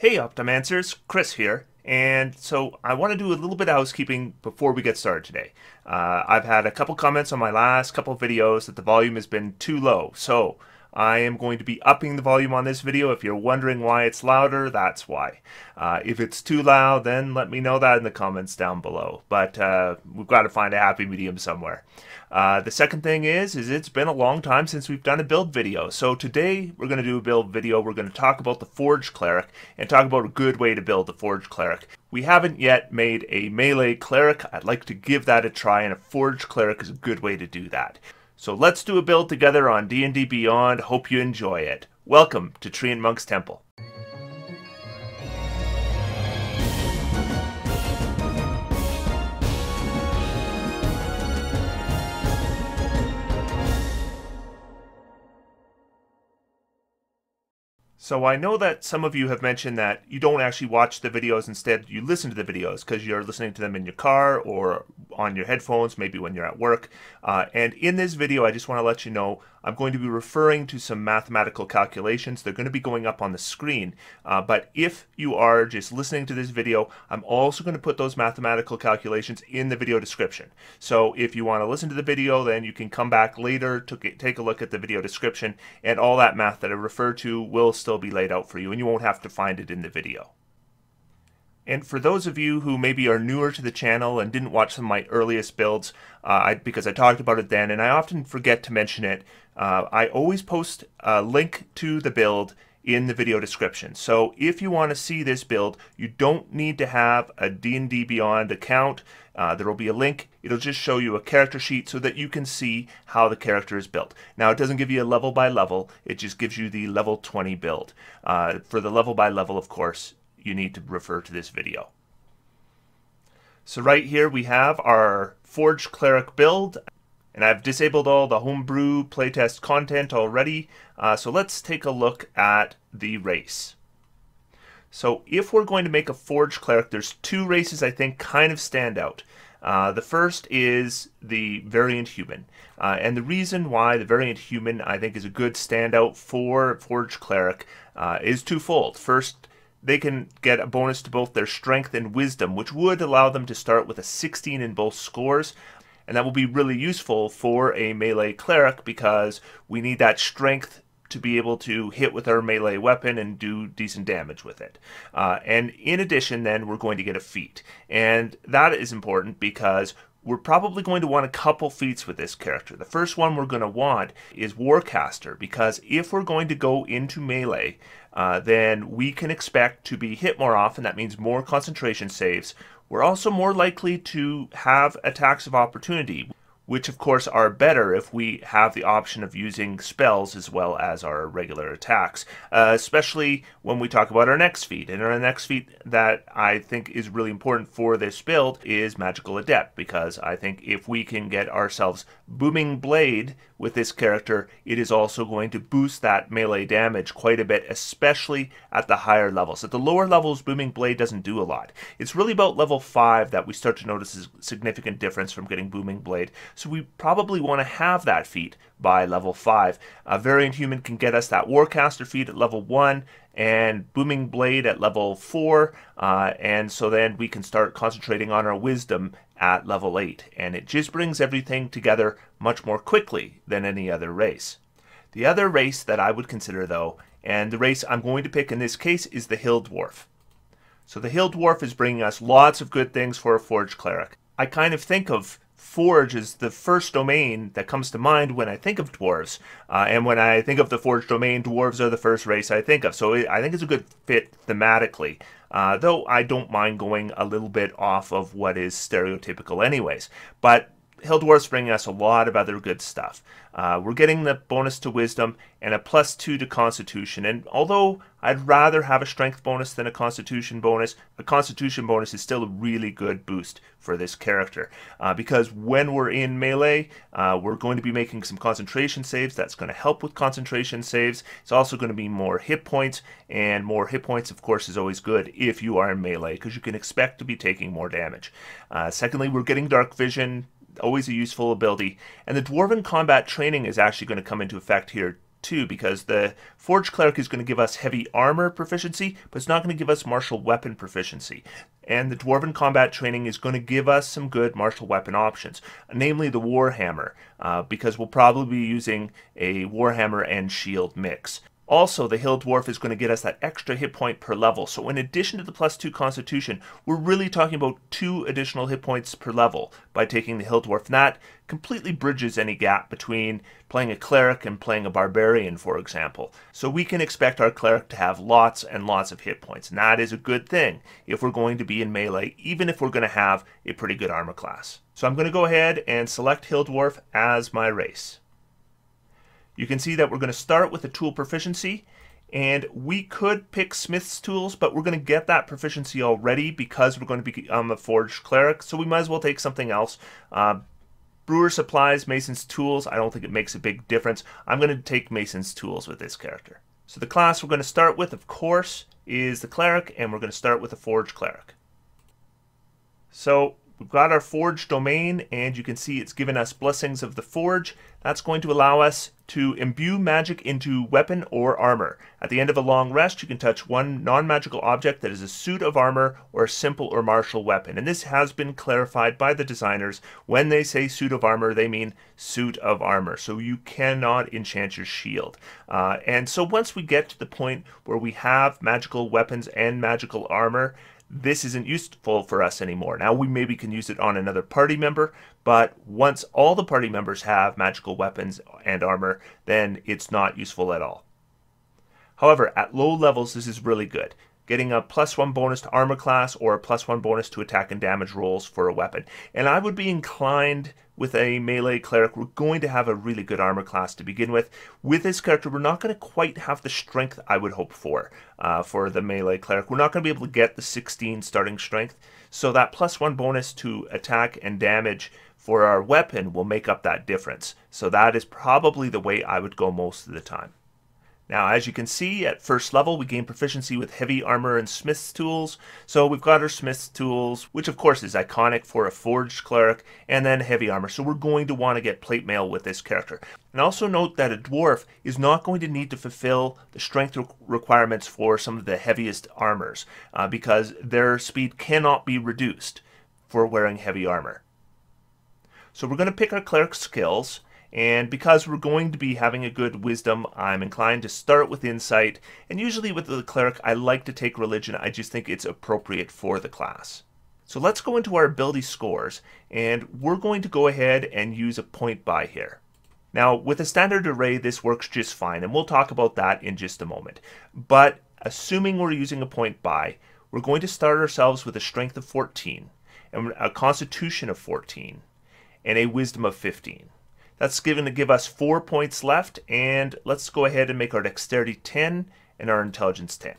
Hey Optimancers, Chris here, and so I want to do a little bit of housekeeping before we get started today. I've had a couple comments on my last couple videos that the volume has been too low, so I am going to be upping the volume on this video. If you're wondering why it's louder, that's why. If it's too loud, then let me know that in the comments down below, but we've got to find a happy medium somewhere. The second thing is it's been a long time since we've done a build video. So today we're going to do a build video. We're going to talk about the Forged Cleric and talk about a good way to build the Forged Cleric. We haven't yet made a melee cleric. I'd like to give that a try, and a Forged Cleric is a good way to do that. So let's do a build together on D&D Beyond. Hope you enjoy it. Welcome to Tree and Monk's Temple. So I know that some of you have mentioned that you don't actually watch the videos, instead you listen to the videos because you're listening to them in your car or on your headphones, maybe when you're at work. And in this video I just want to let you know I'm going to be referring to some mathematical calculations. They're going to be going up on the screen, but if you are just listening to this video, I'm also going to put those mathematical calculations in the video description. So if you want to listen to the video, then you can come back later to take a look at the video description, and all that math that I refer to will still be laid out for you, and you won't have to find it in the video. And for those of you who maybe are newer to the channel and didn't watch some of my earliest builds, because I talked about it then, and I often forget to mention it, I always post a link to the build in the video description. So if you want to see this build, you don't need to have a D&D Beyond account. There will be a link. It'll just show you a character sheet so that you can see how the character is built. Now, it doesn't give you a level by level. It just gives you the level 20 build. For the level by level, of course, you need to refer to this video. So right here we have our Forged Cleric build, and I've disabled all the homebrew playtest content already. So let's take a look at the race. So if we're going to make a Forged Cleric, there's two races I think kind of stand out. The first is the Variant Human. And the reason why the Variant Human I think is a good standout for Forged Cleric is twofold. First, they can get a bonus to both their strength and wisdom, which would allow them to start with a 16 in both scores. And that will be really useful for a melee cleric because we need that strength to be able to hit with our melee weapon and do decent damage with it. And in addition, then, we're going to get a feat. And that is important because we're probably going to want a couple feats with this character. The first one we're going to want is Warcaster, because if we're going to go into melee, then we can expect to be hit more often. That means more concentration saves. We're also more likely to have attacks of opportunity, which of course are better if we have the option of using spells as well as our regular attacks, especially when we talk about our next feat. And our next feat that I think is really important for this build is Magical Adept, because I think if we can get ourselves Booming Blade with this character, it is also going to boost that melee damage quite a bit, especially at the higher levels. At the lower levels, Booming Blade doesn't do a lot. It's really about level 5 that we start to notice a significant difference from getting Booming Blade. So we probably want to have that feat by level 5. Variant Human can get us that Warcaster feat at level 1 and Booming Blade at level 4, and so then we can start concentrating on our wisdom at level 8, and it just brings everything together much more quickly than any other race. The other race that I would consider, though, and the race I'm going to pick in this case, is the Hill Dwarf. So the Hill Dwarf is bringing us lots of good things for a Forged Cleric. I kind of think of Forge is the first domain that comes to mind when I think of dwarves. And when I think of the Forge domain, dwarves are the first race I think of. So I think it's a good fit thematically. Though I don't mind going a little bit off of what is stereotypical anyways. But Hill Dwarf's bringing us a lot of other good stuff. We're getting the bonus to Wisdom and a +2 to Constitution. And although I'd rather have a Strength bonus than a Constitution bonus is still a really good boost for this character. Because when we're in melee, we're going to be making some concentration saves. That's going to help with concentration saves. It's also going to be more hit points. And more hit points, of course, is always good if you are in melee, because you can expect to be taking more damage. Secondly, we're getting Dark Vision. Always a useful ability. And the Dwarven combat training is actually going to come into effect here too, because the Forge Cleric is going to give us heavy armor proficiency, but it's not going to give us martial weapon proficiency. And the Dwarven combat training is going to give us some good martial weapon options, namely the Warhammer, because we'll probably be using a Warhammer and shield mix. Also, the Hill Dwarf is going to get us that extra hit point per level. So in addition to the +2 Constitution, we're really talking about 2 additional hit points per level by taking the Hill Dwarf. And that completely bridges any gap between playing a Cleric and playing a Barbarian, for example. So we can expect our Cleric to have lots and lots of hit points. And that is a good thing if we're going to be in melee, even if we're going to have a pretty good armor class. So I'm going to go ahead and select Hill Dwarf as my race. You can see that we're going to start with the tool proficiency, and we could pick Smith's tools, but we're going to get that proficiency already because we're going to be a Forged Cleric, so we might as well take something else. Brewer Supplies, Mason's Tools, I don't think it makes a big difference. I'm going to take Mason's Tools with this character. So the class we're going to start with, of course, is the Cleric, and we're going to start with the Forged Cleric. So we've got our Forge domain, and you can see it's given us Blessings of the Forge. That's going to allow us to imbue magic into weapon or armor. At the end of a long rest, you can touch one non-magical object that is a suit of armor or a simple or martial weapon. And this has been clarified by the designers. When they say suit of armor, they mean suit of armor. So you cannot enchant your shield. And so once we get to the point where we have magical weapons and magical armor, this isn't useful for us anymore. Now we maybe can use it on another party member, but once all the party members have magical weapons and armor, then it's not useful at all. However, at low levels, this is really good. Getting a +1 bonus to armor class or a +1 bonus to attack and damage rolls for a weapon. And I would be inclined with a melee cleric, we're going to have a really good armor class to begin with. With this character, we're not going to quite have the strength I would hope for the melee cleric. We're not going to be able to get the 16 starting strength. So that +1 bonus to attack and damage for our weapon will make up that difference. So that is probably the way I would go most of the time. Now, as you can see, at first level, we gain proficiency with heavy armor and Smith's tools. So we've got our Smith's tools, which of course is iconic for a Forged Cleric, and then heavy armor. So we're going to want to get plate mail with this character. And also note that a dwarf is not going to need to fulfill the strength requirements for some of the heaviest armors, because their speed cannot be reduced for wearing heavy armor. So we're going to pick our Cleric skills. And because we're going to be having a good wisdom, I'm inclined to start with insight. And usually with the cleric, I like to take religion. I just think it's appropriate for the class. So let's go into our ability scores. And we're going to go ahead and use a point buy here. Now, with a standard array, this works just fine. And we'll talk about that in just a moment. But assuming we're using a point buy, we're going to start ourselves with a strength of 14, and a constitution of 14, and a wisdom of 15. That's going to give us 4 points left, and let's go ahead and make our dexterity 10 and our intelligence 10.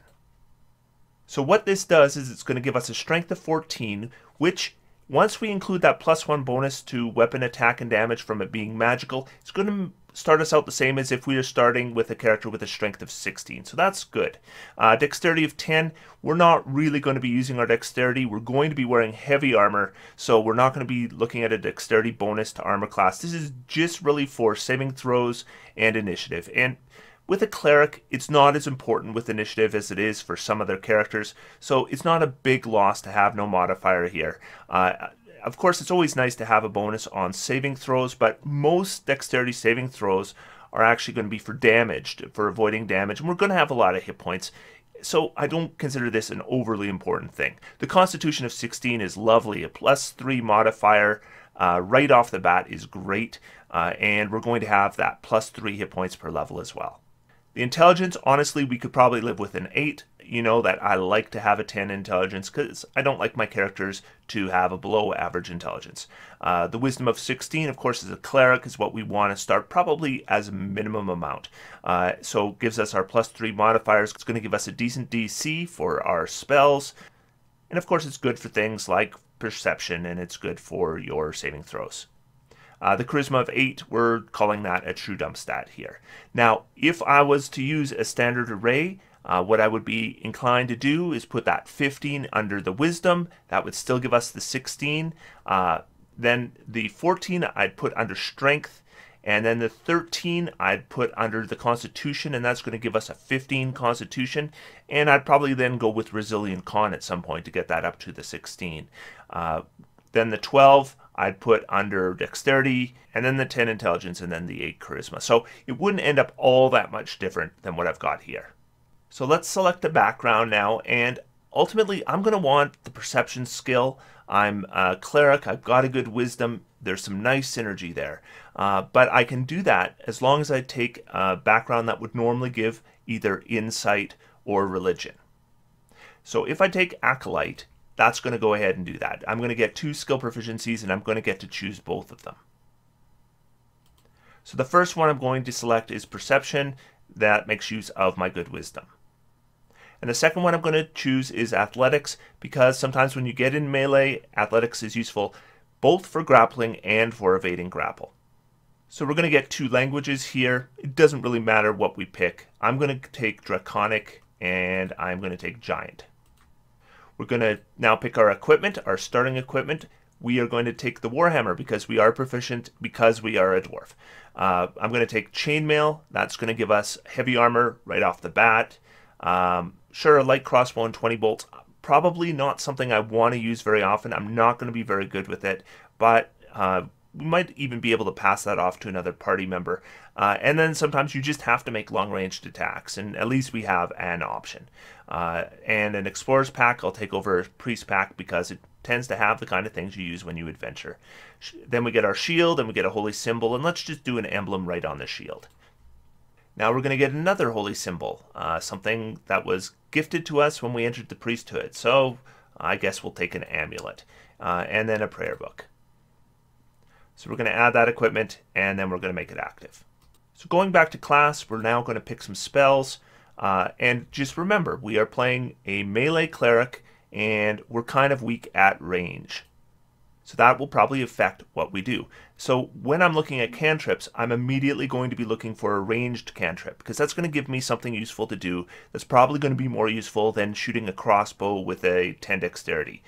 So what this does is it's going to give us a strength of 14, which once we include that +1 bonus to weapon attack and damage from it being magical, it's going to start us out the same as if we are starting with a character with a strength of 16. So that's good. Dexterity of 10, we're not really going to be using our dexterity. We're going to be wearing heavy armor, so we're not going to be looking at a dexterity bonus to armor class. This is just really for saving throws and initiative. And with a cleric, it's not as important with initiative as it is for some other characters, so it's not a big loss to have no modifier here. Of course, it's always nice to have a bonus on saving throws, but most dexterity saving throws are actually going to be for damage, for avoiding damage, and we're going to have a lot of hit points. So I don't consider this an overly important thing. The Constitution of 16 is lovely. A +3 modifier right off the bat is great, and we're going to have that +3 hit points per level as well. The intelligence, honestly, we could probably live with an 8. You know that I like to have a 10 intelligence because I don't like my characters to have a below average intelligence. The wisdom of 16, of course, as a cleric is what we want to start probably as a minimum amount. So it gives us our +3 modifiers. It's going to give us a decent DC for our spells. And of course, it's good for things like perception, and it's good for your saving throws. The charisma of 8, we're calling that a true dump stat here. Now, if I was to use a standard array, what I would be inclined to do is put that 15 under the wisdom. That would still give us the 16. Then the 14 I'd put under strength, And then the 13 I'd put under the Constitution, and that's going to give us a 15 Constitution. And I'd probably then go with Resilient Con at some point to get that up to the 16. Then the 12 I'd put under Dexterity, and then the 10 Intelligence, and then the 8 Charisma. So it wouldn't end up all that much different than what I've got here. So let's select a background now, and ultimately I'm going to want the Perception skill. I'm a Cleric, I've got a good Wisdom, there's some nice synergy there. But I can do that as long as I take a background that would normally give either Insight or Religion. So if I take Acolyte, that's going to go ahead and do that. I'm going to get 2 skill proficiencies, and I'm going to get to choose both of them. So the first one I'm going to select is Perception. That makes use of my good Wisdom. And the second one I'm going to choose is Athletics, because sometimes when you get in melee, Athletics is useful both for grappling and for evading grapple. So we're going to get 2 languages here. It doesn't really matter what we pick. I'm going to take Draconic, and I'm going to take Giant. We're going to now pick our equipment, our starting equipment. We are going to take the Warhammer because we are proficient, because we are a dwarf. I'm going to take Chainmail. That's going to give us heavy armor right off the bat. Sure, a light crossbow and 20 bolts. Probably not something I want to use very often. I'm not going to be very good with it, but we might even be able to pass that off to another party member. And then sometimes you just have to make long-ranged attacks, and at least we have an option. And an Explorer's Pack, I'll take over a Priest Pack because it tends to have the kind of things you use when you adventure. Then we get our shield, and we get a holy symbol, and let's just do an emblem right on the shield. Now we're going to get another holy symbol, something that was gifted to us when we entered the priesthood. So I guess we'll take an amulet, and then a prayer book. So we're going to add that equipment, and then we're going to make it active. So going back to class, we're now going to pick some spells. And just remember, we are playing a melee cleric, and we're kind of weak at range. So that will probably affect what we do. So when I'm looking at cantrips, I'm immediately going to be looking for a ranged cantrip, because that's going to give me something useful to do that's probably going to be more useful than shooting a crossbow with a 10 dexterity.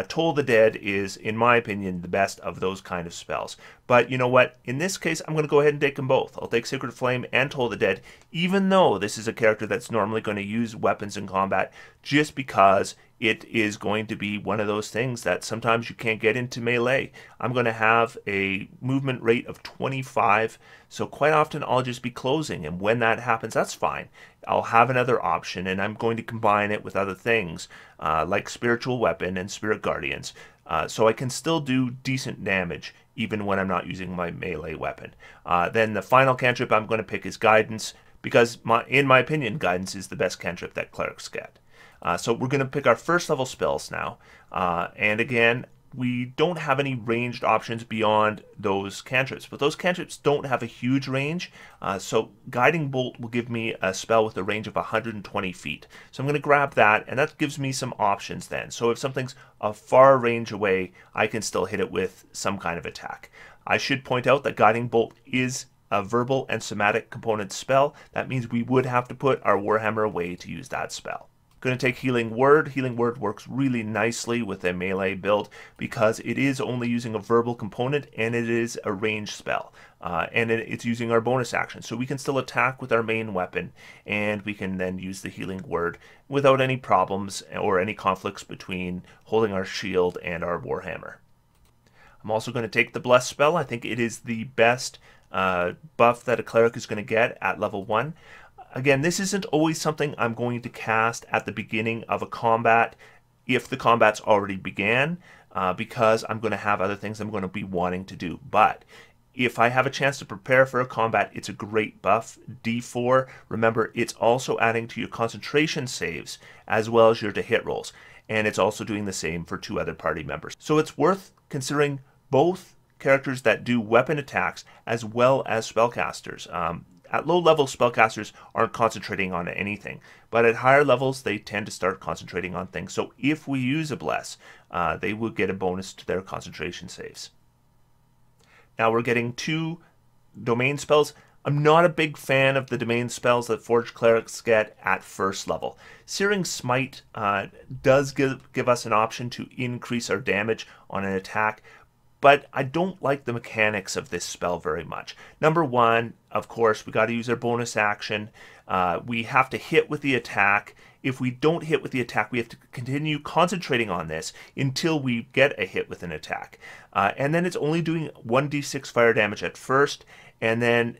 Toll the Dead is, in my opinion, the best of those kind of spells. But you know what? In this case, I'm going to go ahead and take them both. I'll take Sacred Flame and Toll the Dead, even though this is a character that's normally going to use weapons in combat, just because it is going to be one of those things that sometimes you can't get into melee. I'm going to have a movement rate of 25, so quite often I'll just be closing, and when that happens, that's fine. I'll have another option, and I'm going to combine it with other things like Spiritual Weapon and Spirit Guardians, so I can still do decent damage even when I'm not using my melee weapon. Then the final cantrip I'm going to pick is Guidance, because in my opinion, Guidance is the best cantrip that clerics get. So we're going to pick our first level spells now, and again, we don't have any ranged options beyond those cantrips, but those cantrips don't have a huge range, so Guiding Bolt will give me a spell with a range of 120 feet. So I'm going to grab that, and that gives me some options then. So if something's a far range away, I can still hit it with some kind of attack. I should point out that Guiding Bolt is a verbal and somatic component spell. That means we would have to put our Warhammer away to use that spell. Going to take Healing Word. Healing Word works really nicely with a melee build because it is only using a verbal component and it is a ranged spell. And it's using our bonus action. So we can still attack with our main weapon, and we can then use the Healing Word without any problems or any conflicts between holding our shield and our Warhammer. I'm also going to take the Bless spell. I think it is the best buff that a cleric is going to get at level 1. Again, this isn't always something I'm going to cast at the beginning of a combat if the combat's already began, because I'm going to have other things I'm going to be wanting to do. But if I have a chance to prepare for a combat, it's a great buff. D4, remember, it's also adding to your concentration saves as well as your to-hit rolls. And it's also doing the same for 2 other party members. So it's worth considering both characters that do weapon attacks as well as spellcasters. At low level, spellcasters aren't concentrating on anything, but at higher levels, they tend to start concentrating on things. So if we use a Bless, they will get a bonus to their concentration saves. Now we're getting 2 domain spells. I'm not a big fan of the domain spells that Forged Clerics get at first level. Searing Smite does give us an option to increase our damage on an attack, but I don't like the mechanics of this spell very much. Number one, of course, we got to use our bonus action. We have to hit with the attack. If we don't hit with the attack, we have to continue concentrating on this until we get a hit with an attack. And then it's only doing 1d6 fire damage at first, and then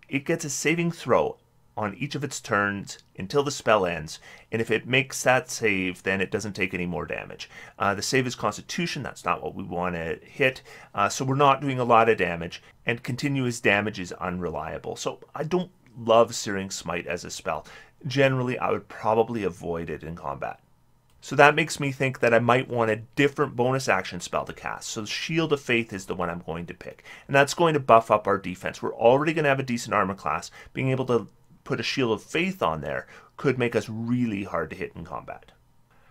it gets a saving throw on each of its turns until the spell ends, and if it makes that save, then it doesn't take any more damage. The save is Constitution. That's not what we want to hit, so we're not doing a lot of damage, and continuous damage is unreliable. So I don't love Searing Smite as a spell. Generally, I would probably avoid it in combat. So that makes me think that I might want a different bonus action spell to cast. So Shield of Faith is the one I'm going to pick, and that's going to buff up our defense. We're already going to have a decent armor class. Being able to put a Shield of Faith on there could make us really hard to hit in combat.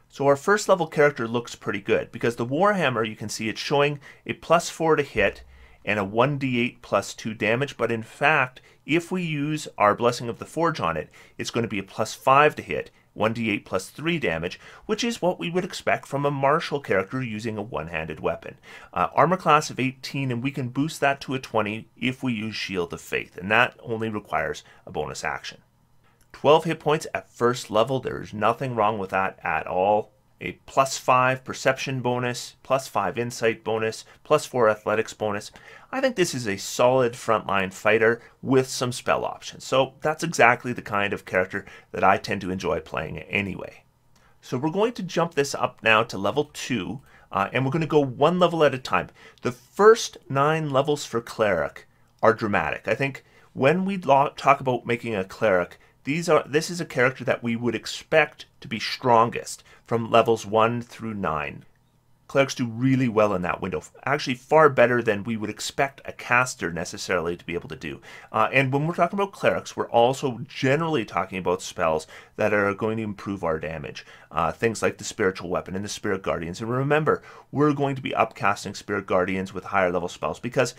So our first level character looks pretty good because the Warhammer, you can see it's showing a +4 to hit and a 1d8 +2 damage, but in fact, if we use our Blessing of the Forge on it, it's going to be a +5 to hit, 1d8 +3 damage, which is what we would expect from a martial character using a one-handed weapon. Armor class of 18, and we can boost that to a 20 if we use Shield of Faith, and that only requires a bonus action. 12 hit points at first level, there's nothing wrong with that at all. A +5 perception bonus, +5 insight bonus, +4 athletics bonus. I think this is a solid frontline fighter with some spell options. So that's exactly the kind of character that I tend to enjoy playing anyway. So we're going to jump this up now to level 2, and we're going to go one level at a time. The first 9 levels for Cleric are dramatic. I think when we talk about making a Cleric, this is a character that we would expect to be strongest from levels 1 through 9. Clerics do really well in that window, actually far better than we would expect a caster necessarily to be able to do. And when we're talking about Clerics, we're also generally talking about spells that are going to improve our damage. Things like the Spiritual Weapon and the Spirit Guardians. And remember, we're going to be upcasting Spirit Guardians with higher level spells because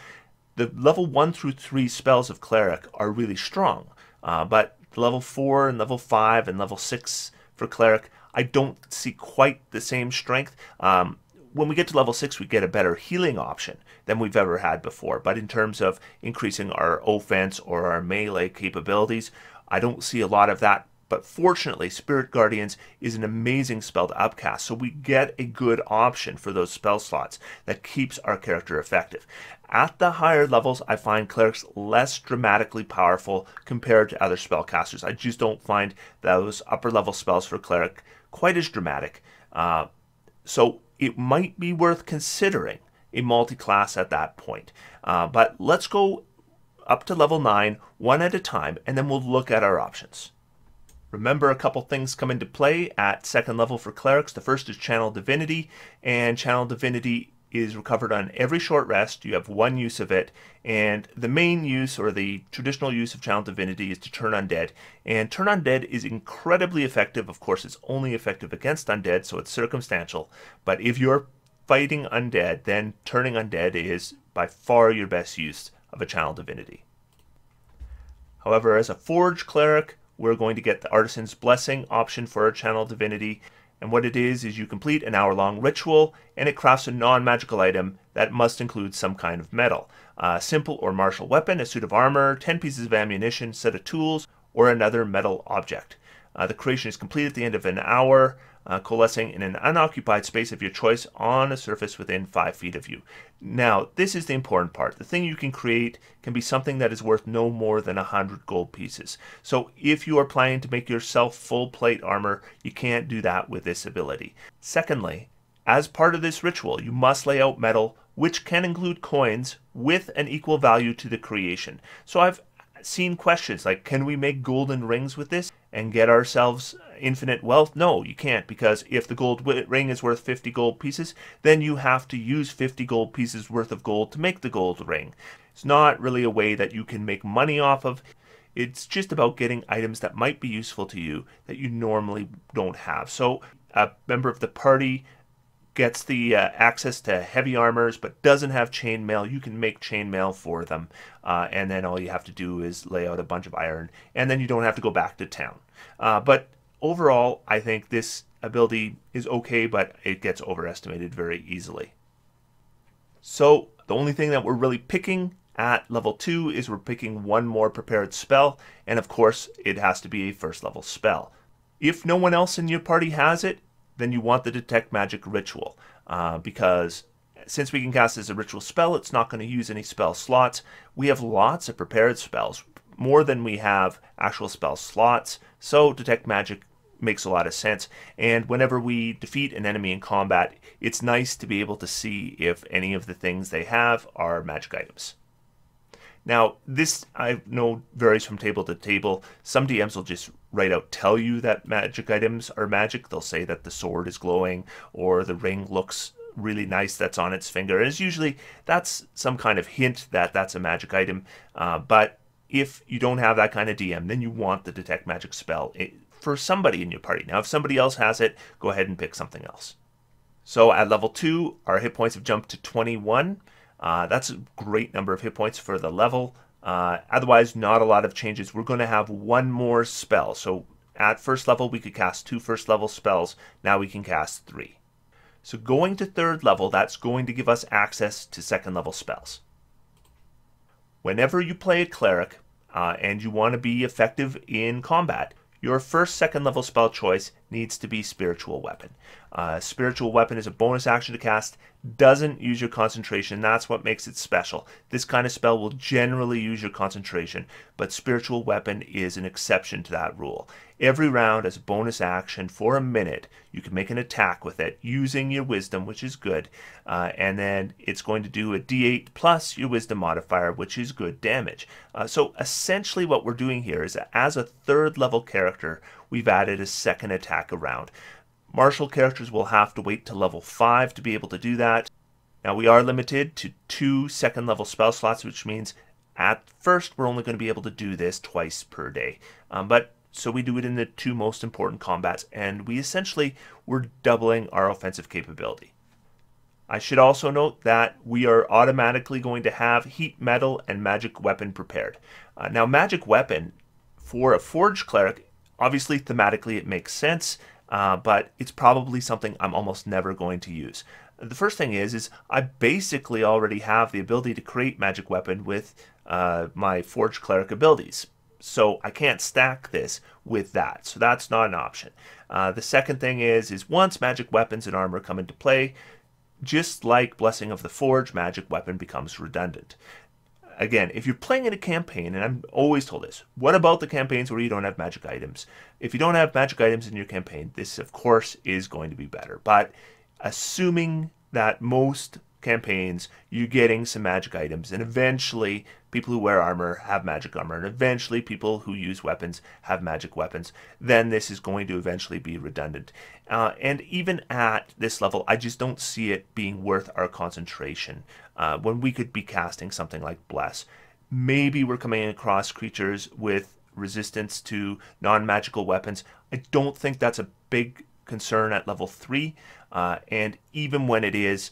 the level 1 through 3 spells of Cleric are really strong. But level 4 and level 5 and level 6 for Cleric, I don't see quite the same strength. When we get to level 6, we get a better healing option than we've ever had before. But in terms of increasing our offense or our melee capabilities, I don't see a lot of that. But fortunately, Spirit Guardians is an amazing spell to upcast, so we get a good option for those spell slots that keeps our character effective. At the higher levels, I find Clerics less dramatically powerful compared to other spellcasters. I just don't find those upper level spells for Cleric quite as dramatic. So it might be worth considering a multi-class at that point. But let's go up to level 9, one at a time, and then we'll look at our options. Remember, a couple things come into play at second level for Clerics. The first is Channel Divinity, and Channel Divinity is recovered on every short rest. You have one use of it, and the main use, or the traditional use of Channel Divinity, is to turn undead. And turn undead is incredibly effective. Of course, it's only effective against undead, so it's circumstantial. But if you're fighting undead, then turning undead is by far your best use of a Channel Divinity. However, as a Forge Cleric, we're going to get the Artisan's Blessing option for our Channel Divinity. And what it is you complete an hour-long ritual, and it crafts a non-magical item that must include some kind of metal. A simple or martial weapon, a suit of armor, 10 pieces of ammunition, set of tools, or another metal object. The creation is complete at the end of an hour, coalescing in an unoccupied space of your choice on a surface within 5 feet of you. Now, this is the important part. The thing you can create can be something that is worth no more than 100 gold pieces. So if you are planning to make yourself full plate armor, you can't do that with this ability. Secondly, as part of this ritual, you must lay out metal, which can include coins, with an equal value to the creation. So I've seen questions like, can we make golden rings with this and get ourselves infinite wealth? No, you can't, because if the gold ring is worth 50 gold pieces, then you have to use 50 gold pieces worth of gold to make the gold ring. It's not really a way that you can make money off of. It's just about getting items that might be useful to you that you normally don't have. So a member of the party gets the access to heavy armors but doesn't have chainmail. You can make chainmail for them, and then all you have to do is lay out a bunch of iron, and then you don't have to go back to town. But overall, I think this ability is okay, but it gets overestimated very easily. So The only thing that we're really picking at level 2 is we're picking one more prepared spell, and of course it has to be a first level spell. If no one else in your party has it, then you want the Detect Magic Ritual, because since we can cast as a ritual spell, it's not going to use any spell slots. We have lots of prepared spells, more than we have actual spell slots, so Detect Magic makes a lot of sense. And whenever we defeat an enemy in combat, it's nice to be able to see if any of the things they have are magic items. Now, this I know varies from table to table. Some DMs will just right out tell you that magic items are magic. They'll say that the sword is glowing or the ring looks really nice that's on its finger. And it's usually that's some kind of hint that that's a magic item. But if you don't have that kind of DM, then you want the Detect Magic spell for somebody in your party. Now, if somebody else has it, go ahead and pick something else. So at level 2, our hit points have jumped to 21. That's a great number of hit points for the level. Otherwise, not a lot of changes. We're going to have one more spell. So at first level, we could cast 2 first level spells. Now we can cast 3. So going to 3rd level, that's going to give us access to 2nd level spells. Whenever you play a cleric and you want to be effective in combat, your first 2nd level spell choice needs to be Spiritual Weapon. Spiritual Weapon is a bonus action to cast, doesn't use your concentration. That's what makes it special. This kind of spell will generally use your concentration, but Spiritual Weapon is an exception to that rule. Every round as a bonus action for a minute, you can make an attack with it using your wisdom, which is good, and then it's going to do a d8 plus your wisdom modifier, which is good damage. So essentially what we're doing here is that as a 3rd level character, we've added a 2nd attack around. Martial characters will have to wait to level 5 to be able to do that. Now we are limited to 2 2nd level spell slots, which means at first we're only going to be able to do this twice per day. So we do it in the 2 most important combats, and we're doubling our offensive capability. I should also note that we are automatically going to have Heat Metal and Magic Weapon prepared. Now Magic Weapon, for a Forged Cleric, obviously thematically it makes sense, but it's probably something I'm almost never going to use. The first thing is I basically already have the ability to create Magic Weapon with my Forged Cleric abilities. So I can't stack this with that. So that's not an option. The second thing is once magic weapons and armor come into play, just like Blessing of the Forge, magic weapon becomes redundant. Again, if you're playing in a campaign, and I'm always told this, what about the campaigns where you don't have magic items? If you don't have magic items in your campaign, this of course is going to be better. But assuming that most campaigns you're getting some magic items, and eventually people who wear armor have magic armor, and eventually people who use weapons have magic weapons, then this is going to eventually be redundant. And even at this level, I just don't see it being worth our concentration when we could be casting something like Bless. Maybe we're coming across creatures with resistance to non-magical weapons. I don't think that's a big concern at level 3, and even when it is,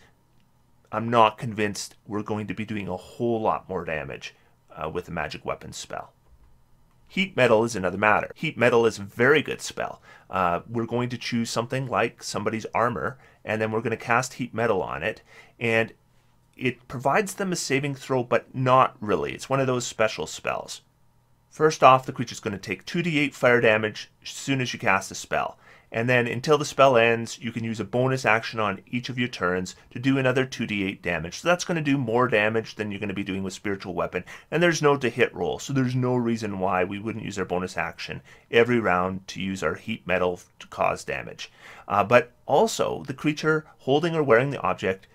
I'm not convinced we're going to be doing a whole lot more damage with a magic weapon spell. Heat Metal is another matter. Heat Metal is a very good spell. We're going to choose something like somebody's armor, and then we're going to cast Heat Metal on it, and it provides them a saving throw, but not really. It's one of those special spells. First off, the creature's going to take 2d8 fire damage as soon as you cast a spell. And then until the spell ends, you can use a bonus action on each of your turns to do another 2d8 damage. So that's going to do more damage than you're going to be doing with Spiritual Weapon. And there's no to hit roll, so there's no reason why we wouldn't use our bonus action every round to use our Heat Metal to cause damage. But also, the creature holding or wearing the object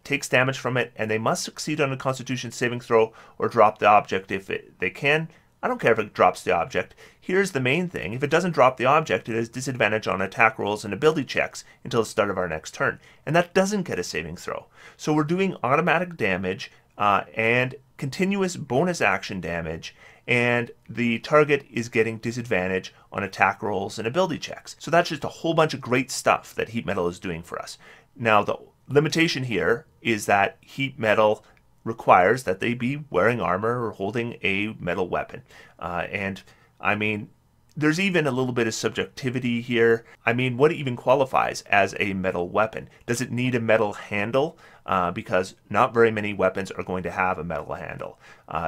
takes damage from it, and they must succeed on a Constitution saving throw or drop the object if they can. I don't care if it drops the object. Here's the main thing. If it doesn't drop the object, it has disadvantage on attack rolls and ability checks until the start of our next turn. And that doesn't get a saving throw. So we're doing automatic damage and continuous bonus action damage, and the target is getting disadvantage on attack rolls and ability checks. So that's just a whole bunch of great stuff that Heat Metal is doing for us. Now, the limitation here is that Heat Metal requires that they be wearing armor or holding a metal weapon. And I mean, There's even a little bit of subjectivity here. I mean, what even qualifies as a metal weapon? Does it need a metal handle? Because not very many weapons are going to have a metal handle.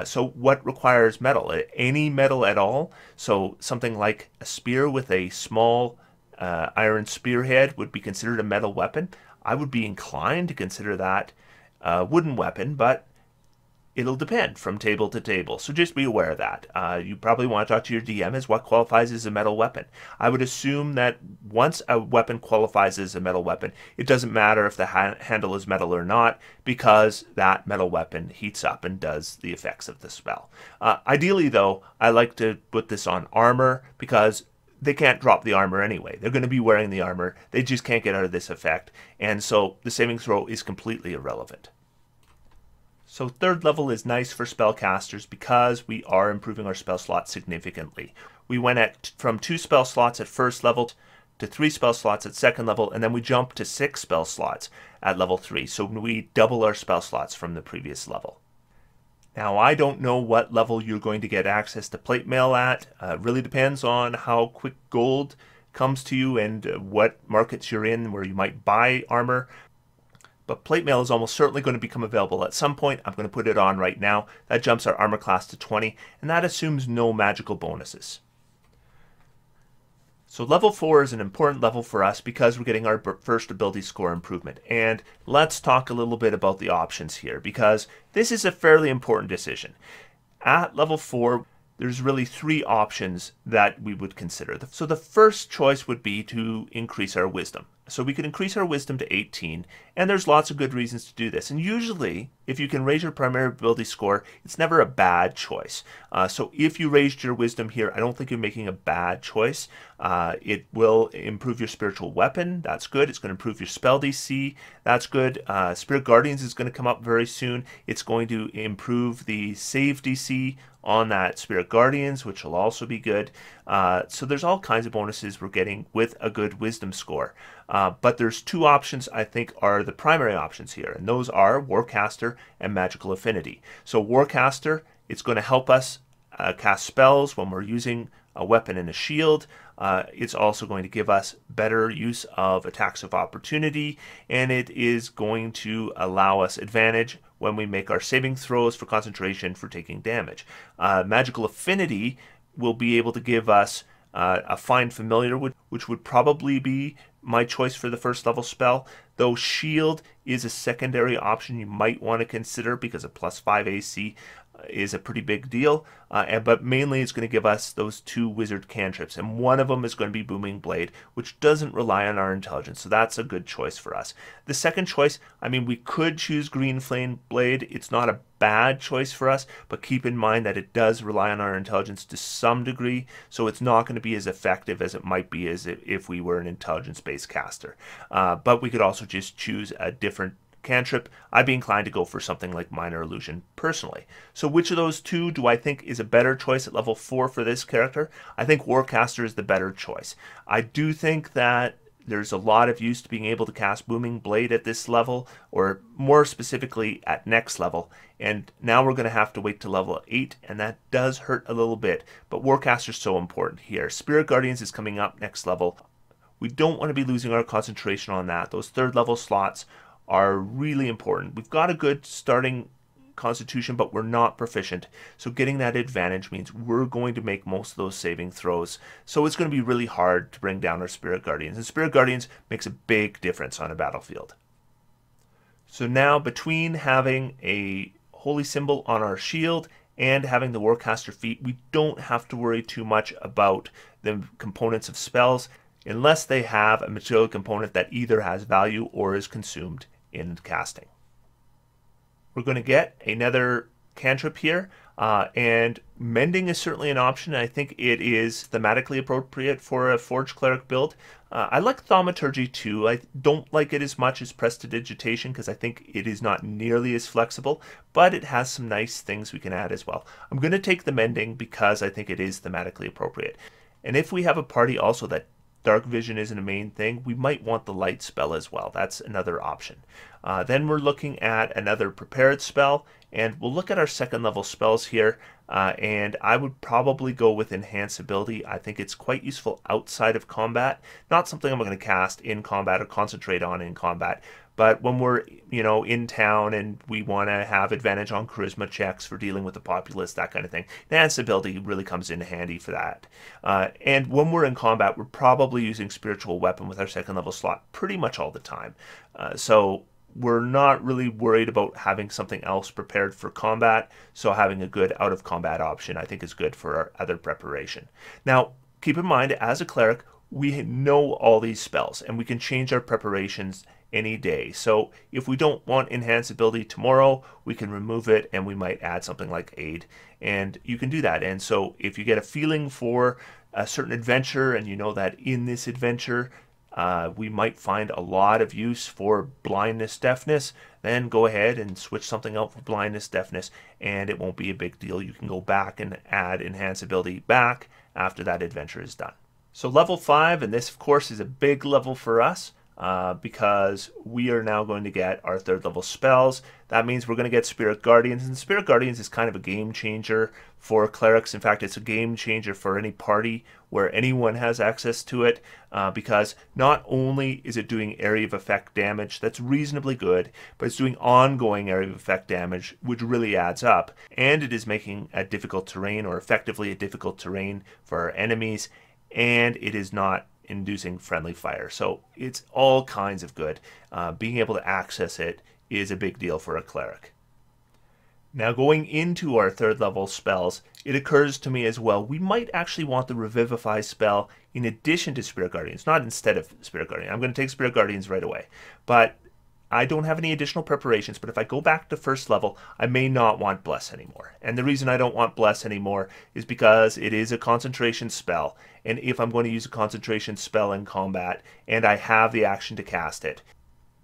So what requires metal? Any metal at all? So something like a spear with a small iron spearhead would be considered a metal weapon. I would be inclined to consider that a wooden weapon, but it'll depend from table to table. So just be aware of that. You probably want to talk to your DM as what qualifies as a metal weapon. I would assume that once a weapon qualifies as a metal weapon, it doesn't matter if the handle is metal or not, because that metal weapon heats up and does the effects of the spell. Ideally, though, I like to put this on armor, because they can't drop the armor anyway. They're going to be wearing the armor. They just can't get out of this effect. And so the saving throw is completely irrelevant. So third level is nice for spellcasters because we are improving our spell slots significantly. We went from 2 spell slots at first level to 3 spell slots at second level, and then we jumped to 6 spell slots at level 3. So we double our spell slots from the previous level. Now, I don't know what level you're going to get access to plate mail at. It really depends on how quick gold comes to you and what markets you're in where you might buy armor. But plate mail is almost certainly going to become available at some point. I'm going to put it on right now. That jumps our armor class to 20, and that assumes no magical bonuses. So level 4 is an important level for us because we're getting our first ability score improvement. And let's talk a little bit about the options here, because this is a fairly important decision. At level 4, there's really 3 options that we would consider. So the first choice would be to increase our wisdom. So we could increase our wisdom to 18, and there's lots of good reasons to do this. And usually, if you can raise your primary ability score, it's never a bad choice. So if you raised your wisdom here, I don't think you're making a bad choice. It will improve your spiritual weapon. That's good. It's going to improve your spell DC. That's good. Spirit Guardians is going to come up very soon. It's going to improve the save DC on that Spirit Guardians, which will also be good. So there's all kinds of bonuses we're getting with a good wisdom score. But there's 2 options I think are the primary options here, and those are Warcaster and Magical Affinity. So Warcaster, it's going to help us cast spells when we're using a weapon and a shield. It's also going to give us better use of attacks of opportunity, and it is going to allow us advantage when we make our saving throws for concentration for taking damage. Magical Affinity will be able to give us a Find Familiar, which would probably be my choice for the first level spell, though Shield is a secondary option you might want to consider because a +5 AC is a pretty big deal, but mainly it's going to give us those 2 wizard cantrips, and one of them is going to be Booming Blade, which doesn't rely on our intelligence, so that's a good choice for us. The second choice, I mean, we could choose Green Flame Blade. It's not a bad choice for us, but keep in mind that it does rely on our intelligence to some degree, so it's not going to be as effective as it might be as if we were an intelligence-based caster. But we could also just choose a different cantrip. I'd be inclined to go for something like Minor Illusion personally. So which of those 2 do I think is a better choice at level 4 for this character? I think Warcaster is the better choice. I do think that there's a lot of use to being able to cast Booming Blade at this level, or more specifically at next level, and now we're going to have to wait to level 8, and that does hurt a little bit, but Warcaster is so important here. Spirit Guardians is coming up next level. We don't want to be losing our concentration on that. Those 3rd level slots are really important. We've got a good starting constitution, but we're not proficient. So getting that advantage means we're going to make most of those saving throws. So it's going to be really hard to bring down our Spirit Guardians. And Spirit Guardians makes a big difference on a battlefield. So now between having a holy symbol on our shield and having the Warcaster feat, we don't have to worry too much about the components of spells unless they have a material component that either has value or is consumed in casting. We're going to get another cantrip here, and Mending is certainly an option. I think it is thematically appropriate for a Forge Cleric build. I like Thaumaturgy too. I don't like it as much as Prestidigitation because I think it is not nearly as flexible, but it has some nice things we can add as well. I'm going to take the Mending because I think it is thematically appropriate. And if we have a party also that Dark Vision isn't a main thing, we might want the Light spell as well. That's another option. Then we're looking at another prepared spell, and we'll look at our second level spells here. And I would probably go with Enhance Ability. I think it's quite useful outside of combat. Not something I'm going to cast in combat or concentrate on in combat. But when we're, in town and we want to have advantage on charisma checks for dealing with the populace, that kind of thing, Enhanced Ability really comes in handy for that. And when we're in combat, we're probably using Spiritual Weapon with our second level slot pretty much all the time. So we're not really worried about having something else prepared for combat. So having a good out of combat option, I think, is good for our other preparation. Now, keep in mind, as a cleric, we know all these spells and we can change our preparations any day. So if we don't want Enhanced Ability tomorrow, we can remove it and we might add something like Aid, and you can do that. And so if you get a feeling for a certain adventure and you know that in this adventure we might find a lot of use for blindness, deafness, then go ahead and switch something out for blindness, deafness, and it won't be a big deal. You can go back and add Enhanced Ability back after that adventure is done. So level 5, and this of course is a big level for us, because we are now going to get our third level spells. That means we're going to get Spirit Guardians, and Spirit Guardians is kind of a game changer for clerics. In fact, it's a game changer for any party where anyone has access to it, because not only is it doing area of effect damage that's reasonably good, but it's doing ongoing area of effect damage, which really adds up, and it is making a difficult terrain, or effectively a difficult terrain for our enemies, and it is not inducing friendly fire. So it's all kinds of good. Being able to access it is a big deal for a cleric. Now, going into our third level spells, it occurs to me as well, we might actually want the Revivify spell in addition to Spirit Guardians, not instead of Spirit Guardians. I'm going to take Spirit Guardians right away, but I don't have any additional preparations. But if I go back to first level, I may not want Bless anymore. And the reason I don't want Bless anymore is because it is a concentration spell. And if I'm going to use a concentration spell in combat and I have the action to cast it,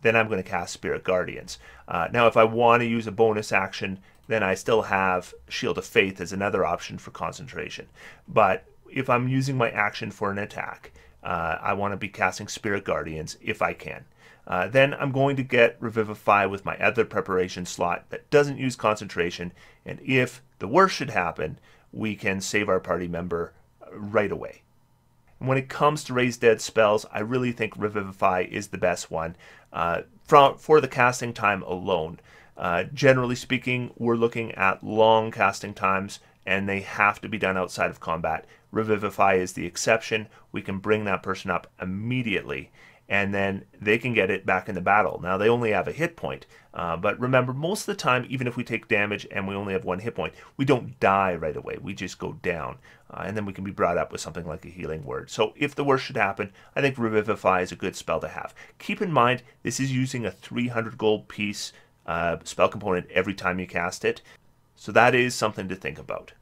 then I'm going to cast Spirit Guardians. Now, if I want to use a bonus action, then I still have Shield of Faith as another option for concentration. But if I'm using my action for an attack, I want to be casting Spirit Guardians if I can. Then I'm going to get Revivify with my other preparation slot that doesn't use concentration, and if the worst should happen, we can save our party member right away. And when it comes to Raise Dead spells, I really think Revivify is the best one for the casting time alone. Generally speaking, we're looking at long casting times, and they have to be done outside of combat. Revivify is the exception. We can bring that person up immediately, and then they can get it back in the battle. Now, they only have a hit point, but remember, most of the time, even if we take damage and we only have one hit point, we don't die right away. We just go down, and then we can be brought up with something like a healing word. So if the worst should happen, I think Revivify is a good spell to have. Keep in mind, this is using a 300 gold piece spell component every time you cast it, so that is something to think about.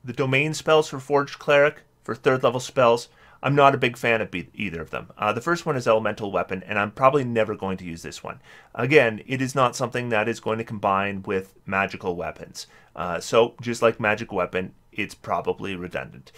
The domain spells for Forged Cleric, for third level spells, I'm not a big fan of either of them. The first one is Elemental Weapon, and I'm probably never going to use this one. Again, it is not something that is going to combine with magical weapons. So just like Magic Weapon, it's probably redundant.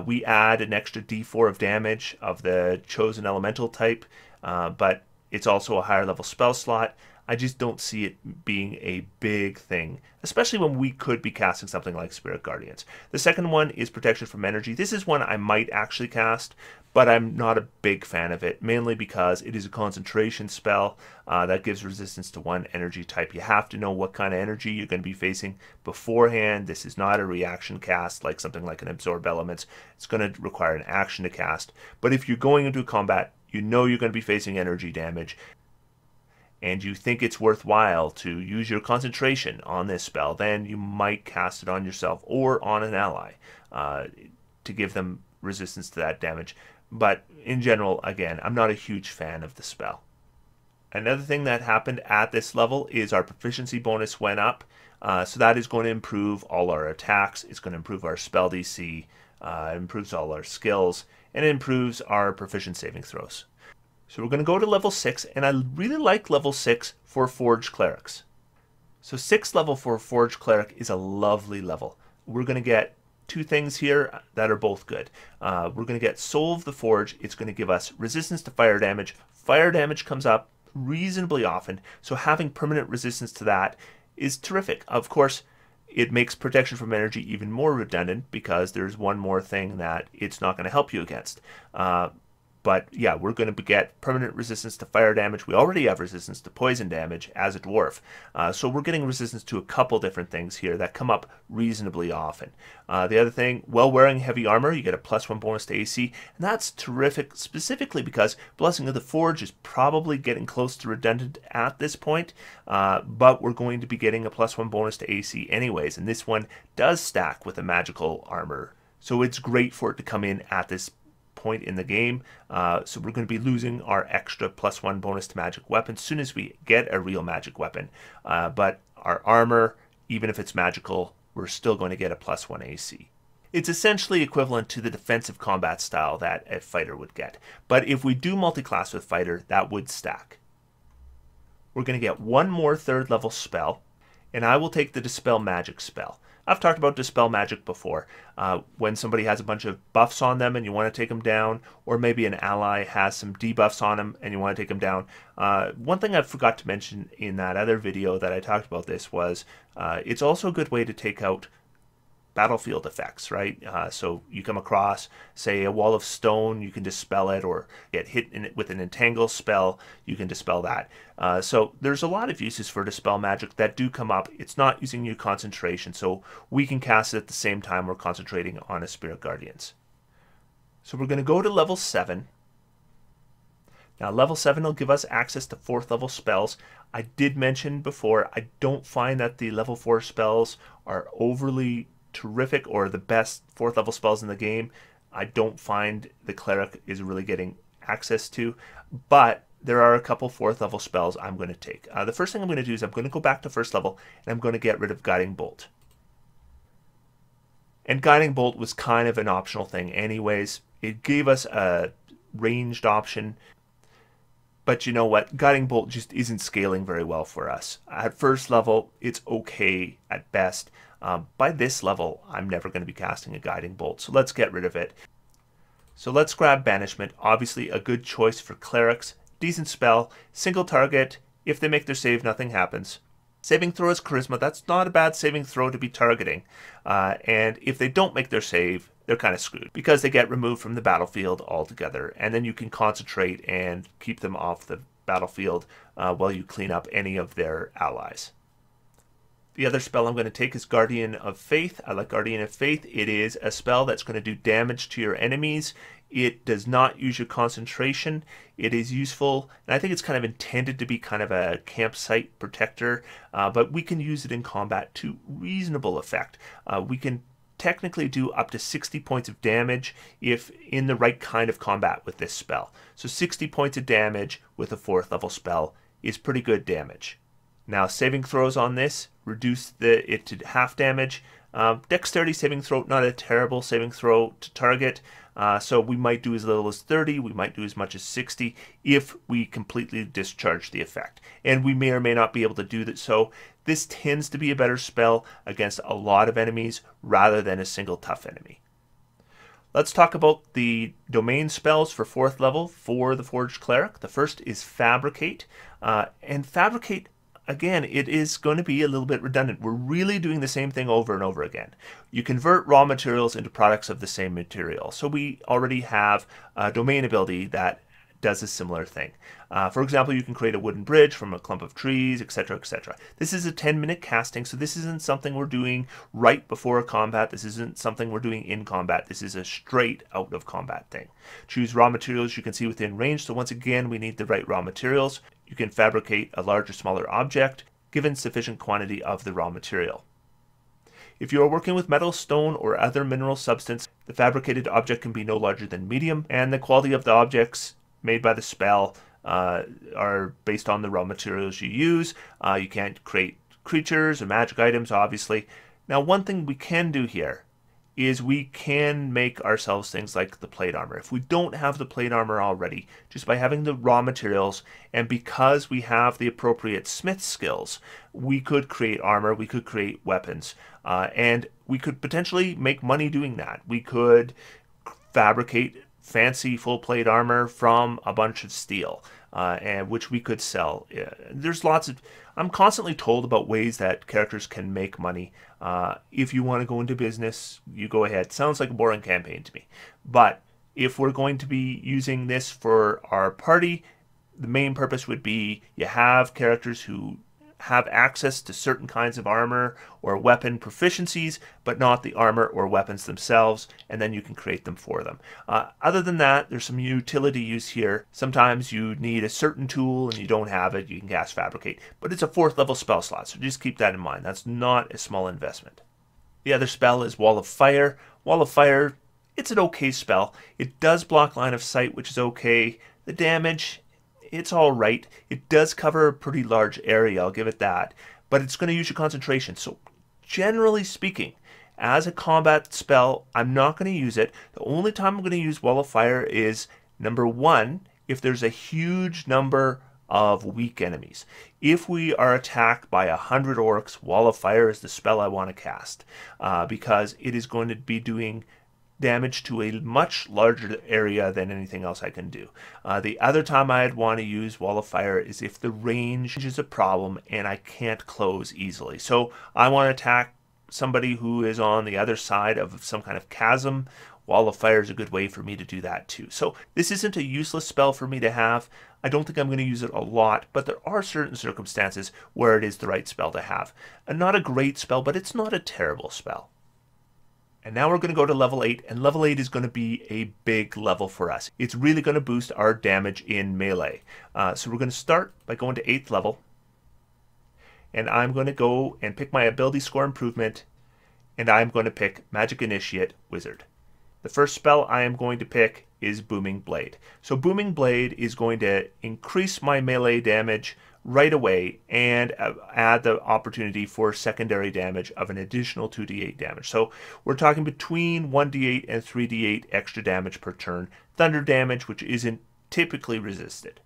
We add an extra d4 of damage of the chosen elemental type, but it's also a higher level spell slot. I just don't see it being a big thing, especially when we could be casting something like Spirit Guardians. The second one is Protection from Energy. This is one I might actually cast, but I'm not a big fan of it, mainly because it is a concentration spell that gives resistance to one energy type. You have to know what kind of energy you're going to be facing beforehand. This is not a reaction cast like something like an Absorb Elements. It's going to require an action to cast. But if you're going into combat, you know you're going to be facing energy damage, and you think it's worthwhile to use your concentration on this spell, then you might cast it on yourself or on an ally to give them resistance to that damage. But in general, again, I'm not a huge fan of the spell. Another thing that happened at this level is our proficiency bonus went up. So that is going to improve all our attacks. It's going to improve our spell DC. It improves all our skills. And it improves our proficiency saving throws. So we're going to go to level 6, and I really like level 6 for Forged Clerics. So 6th level for Forged Cleric is a lovely level. We're going to get two things here that are both good. We're going to get Soul of the Forge. It's going to give us resistance to fire damage. Fire damage comes up, reasonably often, so having permanent resistance to that is terrific. Of course, it makes protection from energy even more redundant because there's one more thing that it's not going to help you against. But yeah, we're going to get permanent resistance to fire damage. We already have resistance to poison damage as a dwarf. So we're getting resistance to a couple different things here that come up reasonably often. The other thing, while wearing heavy armor, you get a +1 bonus to AC. And that's terrific specifically because Blessing of the Forge is probably getting close to redundant at this point. But we're going to be getting a +1 bonus to AC anyways. And this one does stack with a magical armor. So it's great for it to come in at this point in the game. So we're going to be losing our extra +1 bonus to magic weapon as soon as we get a real magic weapon. But our armor, even if it's magical, we're still going to get a +1 AC. It's essentially equivalent to the defensive combat style that a fighter would get. But if we do multi-class with fighter, that would stack. We're going to get one more 3rd level spell, and I will take the Dispel Magic spell. I've talked about Dispel Magic before. When somebody has a bunch of buffs on them and you want to take them down, or maybe an ally has some debuffs on them and you want to take them down. One thing I forgot to mention in that other video that I talked about this was it's also a good way to take out battlefield effects, right? So you come across, say, a wall of stone, you can dispel it, or get hit in it with an entangle spell, you can dispel that. So there's a lot of uses for Dispel Magic that do come up. It's not using your concentration, so we can cast it at the same time we're concentrating on a Spirit Guardians. So we're going to go to level 7. Now level 7 will give us access to 4th level spells. I did mention before, I don't find that the level 4 spells are overly terrific or the best 4th level spells in the game. I don't find the Cleric is really getting access to, but there are a couple 4th level spells I'm going to take. The first thing I'm going to do is I'm going to go back to 1st level and I'm going to get rid of Guiding Bolt. And Guiding Bolt was kind of an optional thing anyways. It gave us a ranged option, but you know what? Guiding Bolt just isn't scaling very well for us. At 1st level, it's okay at best. By this level, I'm never going to be casting a Guiding Bolt, so let's get rid of it. So let's grab Banishment, obviously a good choice for Clerics. Decent spell, single target, if they make their save, nothing happens. Saving throw is Charisma, that's not a bad saving throw to be targeting. And if they don't make their save, they're kind of screwed because they get removed from the battlefield altogether, and then you can concentrate and keep them off the battlefield while you clean up any of their allies. The other spell I'm going to take is Guardian of Faith. I like Guardian of Faith. It is a spell that's going to do damage to your enemies. It does not use your concentration. It is useful, and I think it's kind of intended to be kind of a campsite protector, but we can use it in combat to reasonable effect. We can technically do up to 60 points of damage if in the right kind of combat with this spell. So 60 points of damage with a 4th level spell is pretty good damage. Now saving throws on this reduce it to half damage. Dexterity saving throw, not a terrible saving throw to target. So we might do as little as 30, we might do as much as 60 if we completely discharge the effect. And we may or may not be able to do that. So this tends to be a better spell against a lot of enemies rather than a single tough enemy. Let's talk about the domain spells for 4th level for the Forged Cleric. The first is Fabricate. And Fabricate, again, it is going to be a little bit redundant. We're really doing the same thing over and over again. You convert raw materials into products of the same material. So we already have a domain ability that does a similar thing. For example, you can create a wooden bridge from a clump of trees, etc., etc. This is a 10-minute casting, so this isn't something we're doing right before a combat. This isn't something we're doing in combat. This is a straight out of combat thing. Choose raw materials you can see within range. So once again, we need the right raw materials. You can fabricate a large or smaller object given sufficient quantity of the raw material. If you are working with metal, stone, or other mineral substance, the fabricated object can be no larger than medium, and the quality of the objects made by the spell are based on the raw materials you use. You can't create creatures or magic items, obviously. Now, one thing we can do here is we can make ourselves things like the plate armor. If we don't have the plate armor already, just by having the raw materials, and because we have the appropriate smith skills, we could create armor, we could create weapons, and we could potentially make money doing that. We could fabricate fancy full plate armor from a bunch of steel. and which we could sell. There's lots of, I'm constantly told about ways that characters can make money. If you want to go into business, you go ahead. Sounds like a boring campaign to me. But if we're going to be using this for our party, the main purpose would be you have characters who have access to certain kinds of armor or weapon proficiencies, but not the armor or weapons themselves, and then you can create them for them. Other than that, there's some utility use here. Sometimes you need a certain tool and you don't have it, you can cast Fabricate, but it's a 4th level spell slot, so just keep that in mind. That's not a small investment. The other spell is Wall of Fire. Wall of Fire, it's an okay spell. It does block line of sight, which is okay. The damage, it's all right. It does cover a pretty large area, I'll give it that, but it's going to use your concentration. So generally speaking, as a combat spell, I'm not going to use it. The only time I'm going to use Wall of Fire is, number 1, if there's a huge number of weak enemies. If we are attacked by 100 orcs, Wall of Fire is the spell I want to cast, because it is going to be doing damage to a much larger area than anything else I can do. The other time I'd want to use Wall of Fire is if the range is a problem and I can't close easily. So I want to attack somebody who is on the other side of some kind of chasm. Wall of Fire is a good way for me to do that too. So this isn't a useless spell for me to have. I don't think I'm going to use it a lot, but there are certain circumstances where it is the right spell to have. And not a great spell, but it's not a terrible spell. And now we're going to go to level 8, and level 8 is going to be a big level for us. It's really going to boost our damage in melee. So we're going to start by going to 8th level. And I'm going to go and pick my ability score improvement, and I'm going to pick Magic Initiate Wizard. The first spell I am going to pick is Booming Blade. So Booming Blade is going to increase my melee damage right away and add the opportunity for secondary damage of an additional 2d8 damage. So we're talking between 1d8 and 3d8 extra damage per turn. Thunder damage, which isn't typically resisted.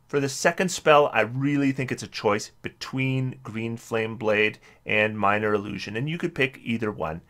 For the second spell, I really think it's a choice between Green Flame Blade and Minor Illusion, and you could pick either one.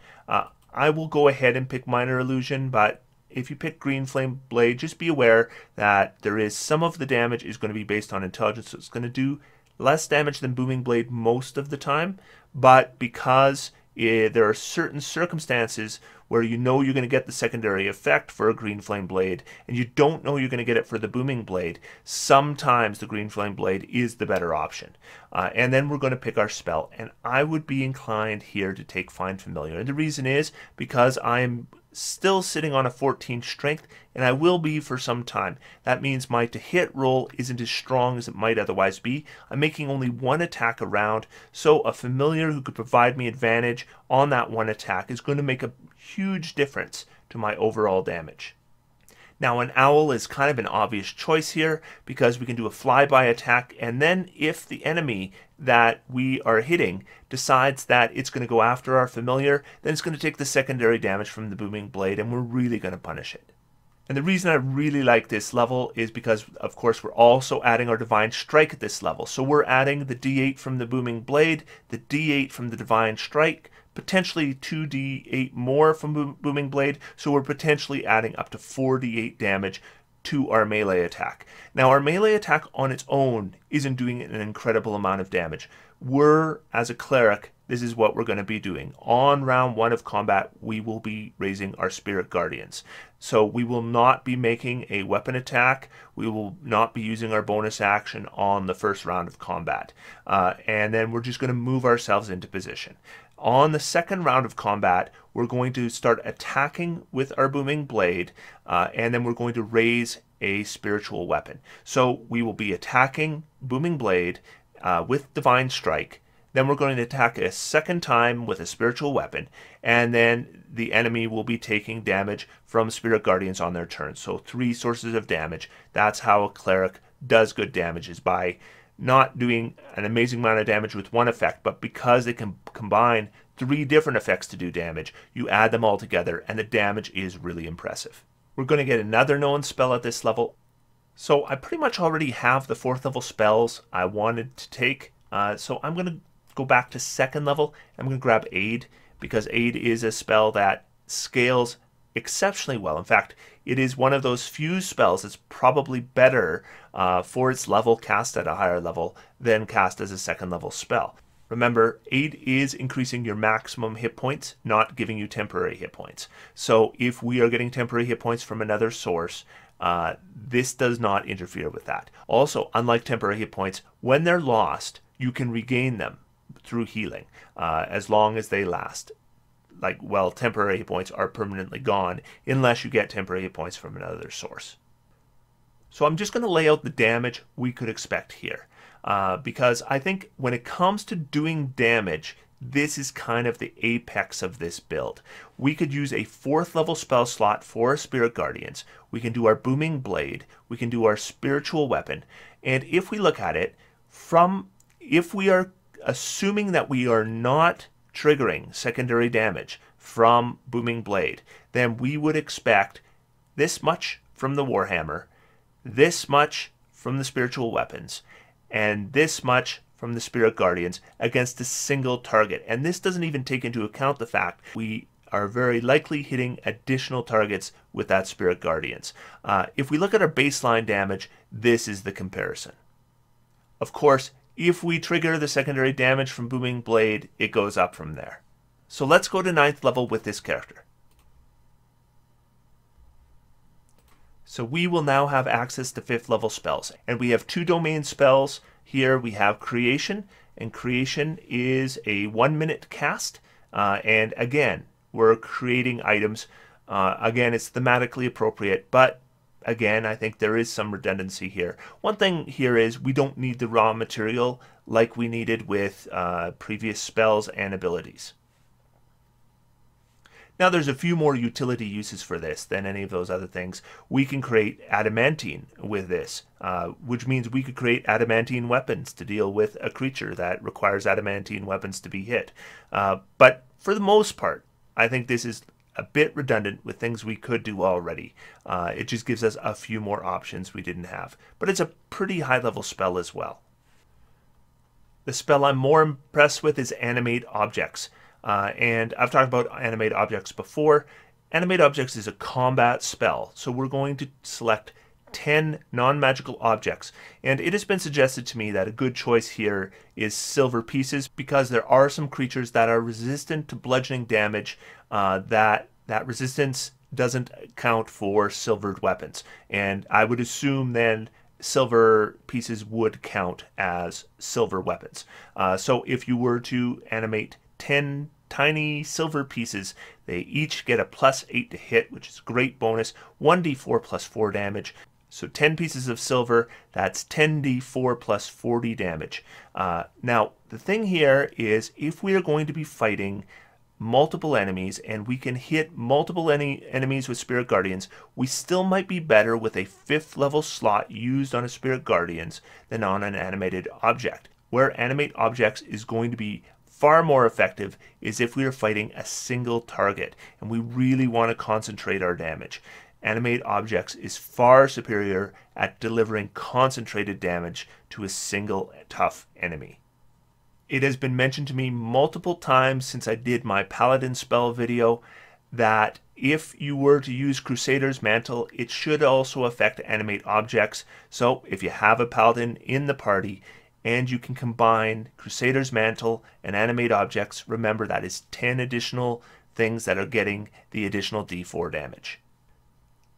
I will go ahead and pick Minor Illusion, but if you pick Green Flame Blade, just be aware that there is some of the damage is going to be based on intelligence, so it's going to do less damage than Booming Blade most of the time, but because there are certain circumstances where you know you're going to get the secondary effect for a Green Flame Blade, and you don't know you're going to get it for the Booming Blade, sometimes the Green Flame Blade is the better option. And then we're going to pick our spell, and I would be inclined here to take Find Familiar. And the reason is because I'm still sitting on a 14 strength, and I will be for some time. That means my to-hit roll isn't as strong as it might otherwise be. I'm making only one attack a round, so a familiar who could provide me advantage on that one attack is going to make a huge difference to my overall damage. Now an owl is kind of an obvious choice here because we can do a flyby attack, and then if the enemy that we are hitting decides that it's going to go after our familiar, then it's going to take the secondary damage from the Booming Blade, and we're really going to punish it. And the reason I really like this level is because, of course, we're also adding our Divine Strike at this level. So we're adding the D8 from the Booming Blade, the D8 from the Divine Strike, potentially 2d8 more from Booming Blade, so we're potentially adding up to 4d8 damage to our melee attack. Now our melee attack on its own isn't doing an incredible amount of damage. As a cleric, this is what we're going to be doing. On round 1 of combat, we will be raising our Spirit Guardians. So we will not be making a weapon attack. We will not be using our bonus action on the first round of combat. And then we're just going to move ourselves into position. On the second round of combat, we're going to start attacking with our Booming Blade, and then we're going to raise a spiritual weapon. So we will be attacking Booming Blade with Divine Strike, then we're going to attack a second time with a spiritual weapon, and then the enemy will be taking damage from Spirit Guardians on their turn. So 3 sources of damage. That's how a cleric does good damage, is by not doing an amazing amount of damage with one effect, but because they can combine 3 different effects to do damage, you add them all together and the damage is really impressive. We're going to get another known spell at this level. So I pretty much already have the 4th level spells I wanted to take. So I'm going to go back to 2nd level. I'm going to grab Aid, because Aid is a spell that scales exceptionally well. In fact, it is one of those few spells that's probably better for its level cast at a higher level than cast as a second level spell. Remember, Aid is increasing your maximum hit points, not giving you temporary hit points. So if we are getting temporary hit points from another source, this does not interfere with that. Also, unlike temporary hit points, when they're lost, you can regain them through healing as long as they last. Temporary hit points are permanently gone unless you get temporary hit points from another source. So I'm just going to lay out the damage we could expect here. Because I think when it comes to doing damage, this is kind of the apex of this build. We could use a 4th level spell slot for Spirit Guardians. We can do our Booming Blade. We can do our Spiritual Weapon. And if we look at it, if we are assuming that we are not triggering secondary damage from Booming Blade, then we would expect this much from the Warhammer, this much from the Spiritual Weapons, and this much from the Spirit Guardians against a single target. And this doesn't even take into account the fact we are very likely hitting additional targets with that Spirit Guardians. If we look at our baseline damage, this is the comparison. Of course, if we trigger the secondary damage from Booming Blade, it goes up from there. So let's go to 9th level with this character. So we will now have access to 5th level spells. And we have 2 domain spells. Here we have Creation, and Creation is a 1-minute cast. And again, we're creating items. Again, it's thematically appropriate, but again, I think there is some redundancy here. One thing here is we don't need the raw material like we needed with previous spells and abilities. Now there's a few more utility uses for this than any of those other things. We can create adamantine with this, which means we could create adamantine weapons to deal with a creature that requires adamantine weapons to be hit. But for the most part, I think this is a bit redundant with things we could do already. It just gives us a few more options we didn't have. But it's a pretty high level spell as well. The spell I'm more impressed with is Animate Objects. And I've talked about Animate Objects before. Animate Objects is a combat spell, so we're going to select 10 non-magical objects. And it has been suggested to me that a good choice here is silver pieces, because there are some creatures that are resistant to bludgeoning damage that resistance doesn't count for silvered weapons. And I would assume then silver pieces would count as silver weapons. So if you were to animate 10 tiny silver pieces, they each get a +8 to hit, which is a great bonus, 1d4 plus 4 damage. So 10 pieces of silver, that's 10d4 plus 40 damage. Now, the thing here is if we are going to be fighting multiple enemies and we can hit multiple enemies with Spirit Guardians, we still might be better with a 5th level slot used on a Spirit Guardians than on an Animated Object. Where Animate Objects is going to be far more effective is if we are fighting a single target and we really want to concentrate our damage. Animate Objects is far superior at delivering concentrated damage to a single tough enemy. It has been mentioned to me multiple times since I did my Paladin spell video that if you were to use Crusader's Mantle, it should also affect Animate Objects. So if you have a Paladin in the party, and you can combine Crusader's Mantle and Animate Objects, remember that is 10 additional things that are getting the additional d4 damage.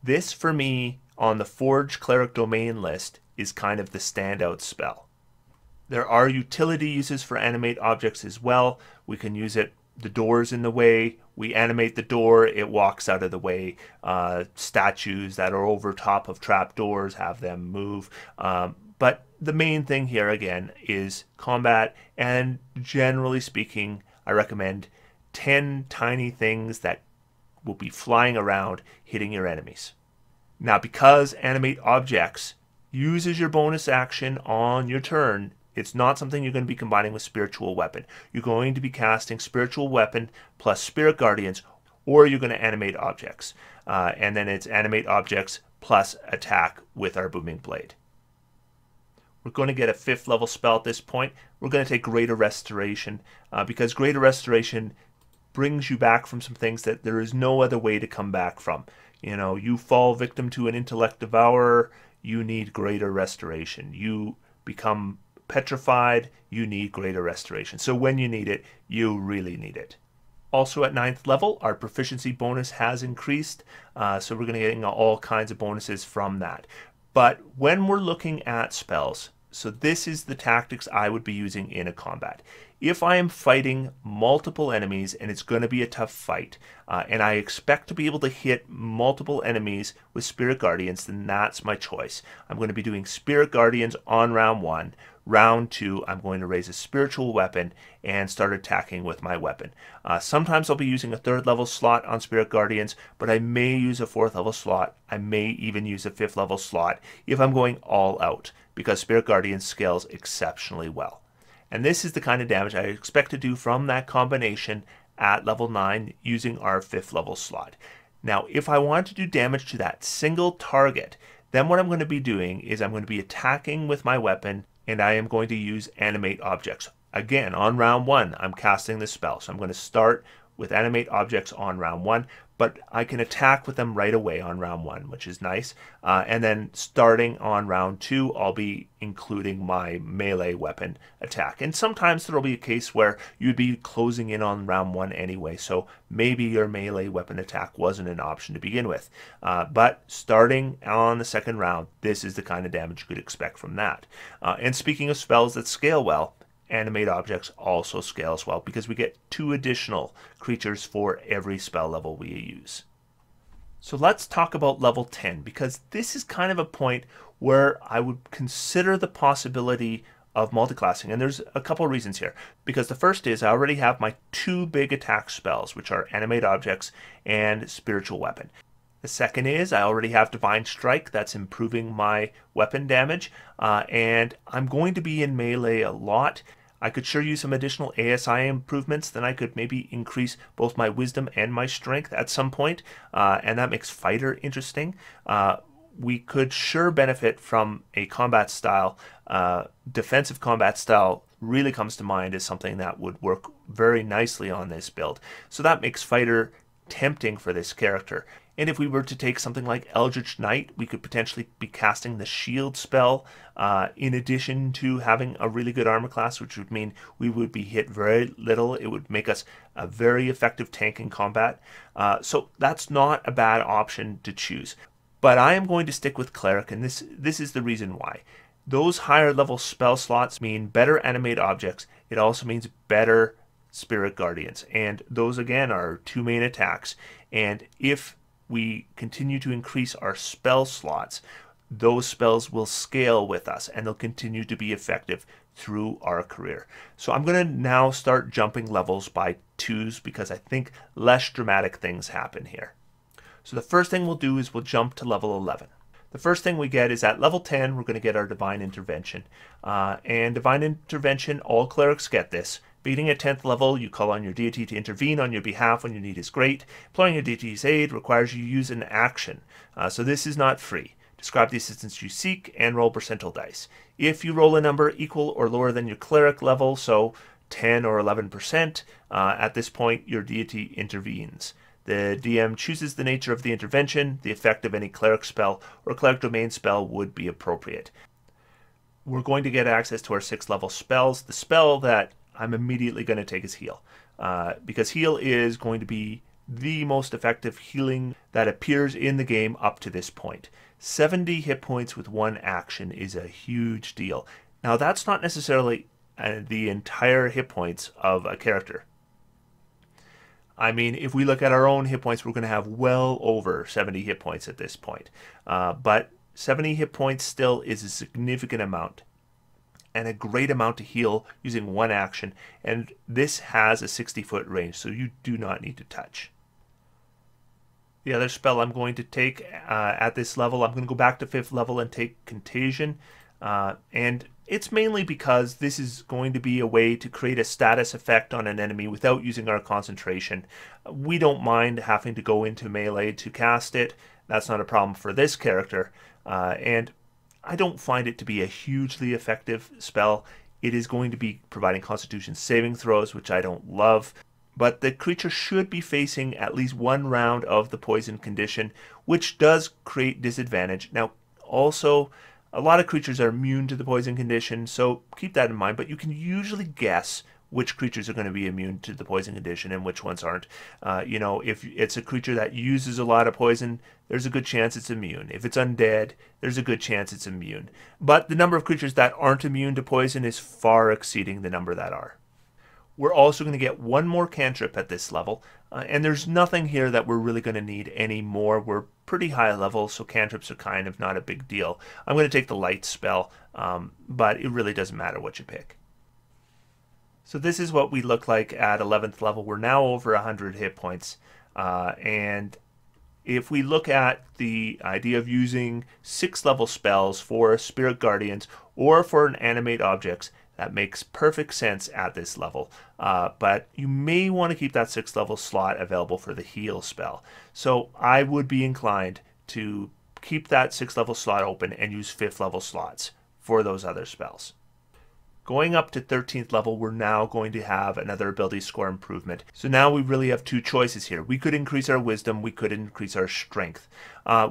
This, for me, on the Forge Cleric domain list, is kind of the standout spell. There are utility uses for Animate Objects as well. We can use it, the door's in the way, we animate the door, it walks out of the way. Statues that are over top of trapdoors, have them move. But the main thing here, again, is combat, and generally speaking, I recommend 10 tiny things that will be flying around hitting your enemies. Now, because Animate Objects uses your bonus action on your turn, it's not something you're going to be combining with Spiritual Weapon. You're going to be casting Spiritual Weapon plus Spirit Guardians, or you're going to Animate Objects. And then it's Animate Objects plus attack with our Booming Blade. We're going to get a 5th level spell at this point. We're going to take Greater Restoration because Greater Restoration brings you back from some things that there is no other way to come back from. You know, you fall victim to an intellect devourer, you need greater restoration. You become petrified, you need greater restoration. So when you need it, you really need it. Also at 9th level, our proficiency bonus has increased, so we're going to get all kinds of bonuses from that. But when we're looking at spells, so this is the tactics I would be using in a combat. If I am fighting multiple enemies and it's going to be a tough fight, and I expect to be able to hit multiple enemies with Spirit Guardians, then that's my choice. I'm going to be doing Spirit Guardians on round 1. Round 2, I'm going to raise a spiritual weapon and start attacking with my weapon. Sometimes I'll be using a 3rd level slot on Spirit Guardians, but I may use a 4th level slot. I may even use a 5th level slot if I'm going all out, because Spirit Guardians scales exceptionally well. And this is the kind of damage I expect to do from that combination at level 9 using our 5th level slot. Now, if I want to do damage to that single target, then what I'm going to be doing is I'm going to be attacking with my weapon, and I am going to use Animate Objects. Again, on round 1, I'm casting this spell. So I'm going to start with Animate Objects on round 1, but I can attack with them right away on round 1, which is nice. And then starting on round 2, I'll be including my melee weapon attack. And sometimes there will be a case where you'd be closing in on round 1 anyway, so maybe your melee weapon attack wasn't an option to begin with. But starting on the 2nd round, this is the kind of damage you could expect from that. And speaking of spells that scale well, Animate Objects also scales well because we get 2 additional creatures for every spell level we use. So let's talk about level 10, because this is kind of a point where I would consider the possibility of multiclassing, and there's a couple of reasons here. Because the first is I already have my 2 big attack spells, which are Animate Objects and Spiritual Weapon. The second is I already have Divine Strike, that's improving my weapon damage, and I'm going to be in melee a lot. I could sure use some additional ASI improvements, then I could maybe increase both my wisdom and my strength at some point, and that makes fighter interesting. We could sure benefit from a combat style. Defensive combat style really comes to mind as something that would work very nicely on this build. So that makes fighter tempting for this character. And if we were to take something like Eldritch Knight, we could potentially be casting the shield spell in addition to having a really good armor class, which would mean we would be hit very little. It would make us a very effective tank in combat. So that's not a bad option to choose. But I am going to stick with Cleric, and this is the reason why. Those higher level spell slots mean better Animate Objects. It also means better Spirit Guardians. And those, again, are 2 main attacks. And if we continue to increase our spell slots, those spells will scale with us and they'll continue to be effective through our career. So I'm going to now start jumping levels by 2s because I think less dramatic things happen here. So the first thing we'll do is we'll jump to level 11. The first thing we get is at level 10, we're going to get our Divine Intervention. And Divine Intervention, all clerics get this. Beginning at 10th level, you call on your deity to intervene on your behalf when your need is great. Employing your deity's aid requires you use an action. So this is not free. Describe the assistance you seek and roll percentile dice. If you roll a number equal or lower than your cleric level, so 10 or 11%, at this point your deity intervenes. The DM chooses the nature of the intervention. The effect of any cleric spell or cleric domain spell would be appropriate. We're going to get access to our 6th level spells. The spell that I'm immediately going to take is Heal, because Heal is going to be the most effective healing that appears in the game up to this point. 70 hit points with 1 action is a huge deal. Now that's not necessarily the entire hit points of a character. I mean, if we look at our own hit points, we're going to have well over 70 hit points at this point. But 70 hit points still is a significant amount, and a great amount to heal using 1 action, and this has a 60-foot range, so you do not need to touch. The other spell I'm going to take at this level, I'm going to go back to 5th level and take Contagion, and it's mainly because this is going to be a way to create a status effect on an enemy without using our concentration. We don't mind having to go into melee to cast it. That's not a problem for this character, and I don't find it to be a hugely effective spell. It is going to be providing Constitution saving throws, which I don't love. but the creature should be facing at least one round of the poison condition, which does create disadvantage. Now, also, a lot of creatures are immune to the poison condition, so keep that in mind, but you can usually guess which creatures are going to be immune to the poison condition and which ones aren't. You know, if it's a creature that uses a lot of poison, there's a good chance it's immune. If it's undead, there's a good chance it's immune. But the number of creatures that aren't immune to poison is far exceeding the number that are. We're also going to get one more cantrip at this level, and there's nothing here that we're really going to need anymore. We're pretty high level, so cantrips are kind of not a big deal. I'm going to take the light spell, but it really doesn't matter what you pick. So this is what we look like at 11th level. We're now over 100 hit points, and if we look at the idea of using 6th level spells for Spirit Guardians or for an Animate Objects, that makes perfect sense at this level. But you may want to keep that 6th level slot available for the heal spell. So I would be inclined to keep that 6th level slot open and use 5th level slots for those other spells. Going up to 13th level, we're now going to have another ability score improvement. So now we really have two choices here. We could increase our wisdom, we could increase our strength.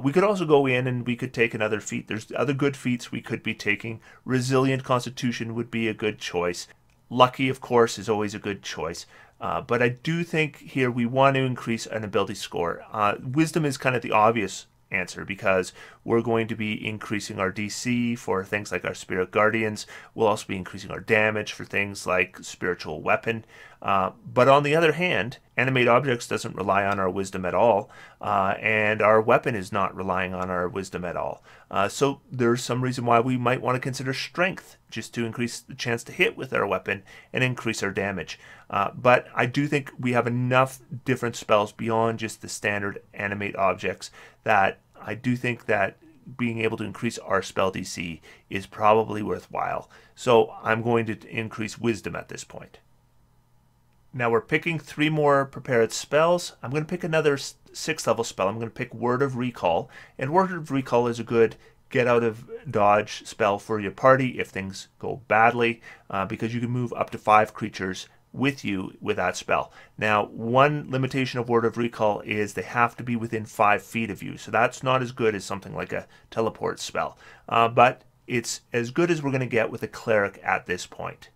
We could also go in and we could take another feat. There's other good feats we could be taking. Resilient Constitution would be a good choice. Lucky, of course, is always a good choice. But I do think here we want to increase an ability score. Wisdom is kind of the obvious answer because we're going to be increasing our DC for things like our Spirit Guardians. We'll also be increasing our damage for things like Spiritual Weapon. But on the other hand, Animate Objects doesn't rely on our wisdom at all, and our weapon is not relying on our wisdom at all. So there's some reason why we might want to consider strength, just to increase the chance to hit with our weapon and increase our damage. But I do think we have enough different spells beyond just the standard Animate Objects that I do think that being able to increase our spell DC is probably worthwhile. So I'm going to increase wisdom at this point. Now we're picking 3 more prepared spells. I'm going to pick another 6th level spell. I'm going to pick Word of Recall. And Word of Recall is a good get out of dodge spell for your party if things go badly, because you can move up to 5 creatures with you with that spell. Now, one limitation of Word of Recall is they have to be within 5 feet of you. So that's not as good as something like a teleport spell. But it's as good as we're going to get with a Cleric at this point.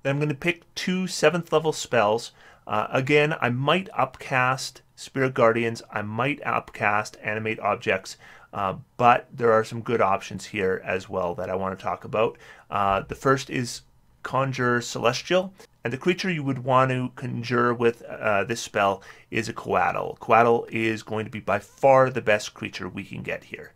Then I'm going to pick 2 7th level spells. Again, I might upcast Spirit Guardians. I might upcast Animate Objects. But there are some good options here as well that I want to talk about. The first is Conjure Celestial. And the creature you would want to conjure with this spell is a Coatl. Coatl is going to be by far the best creature we can get here.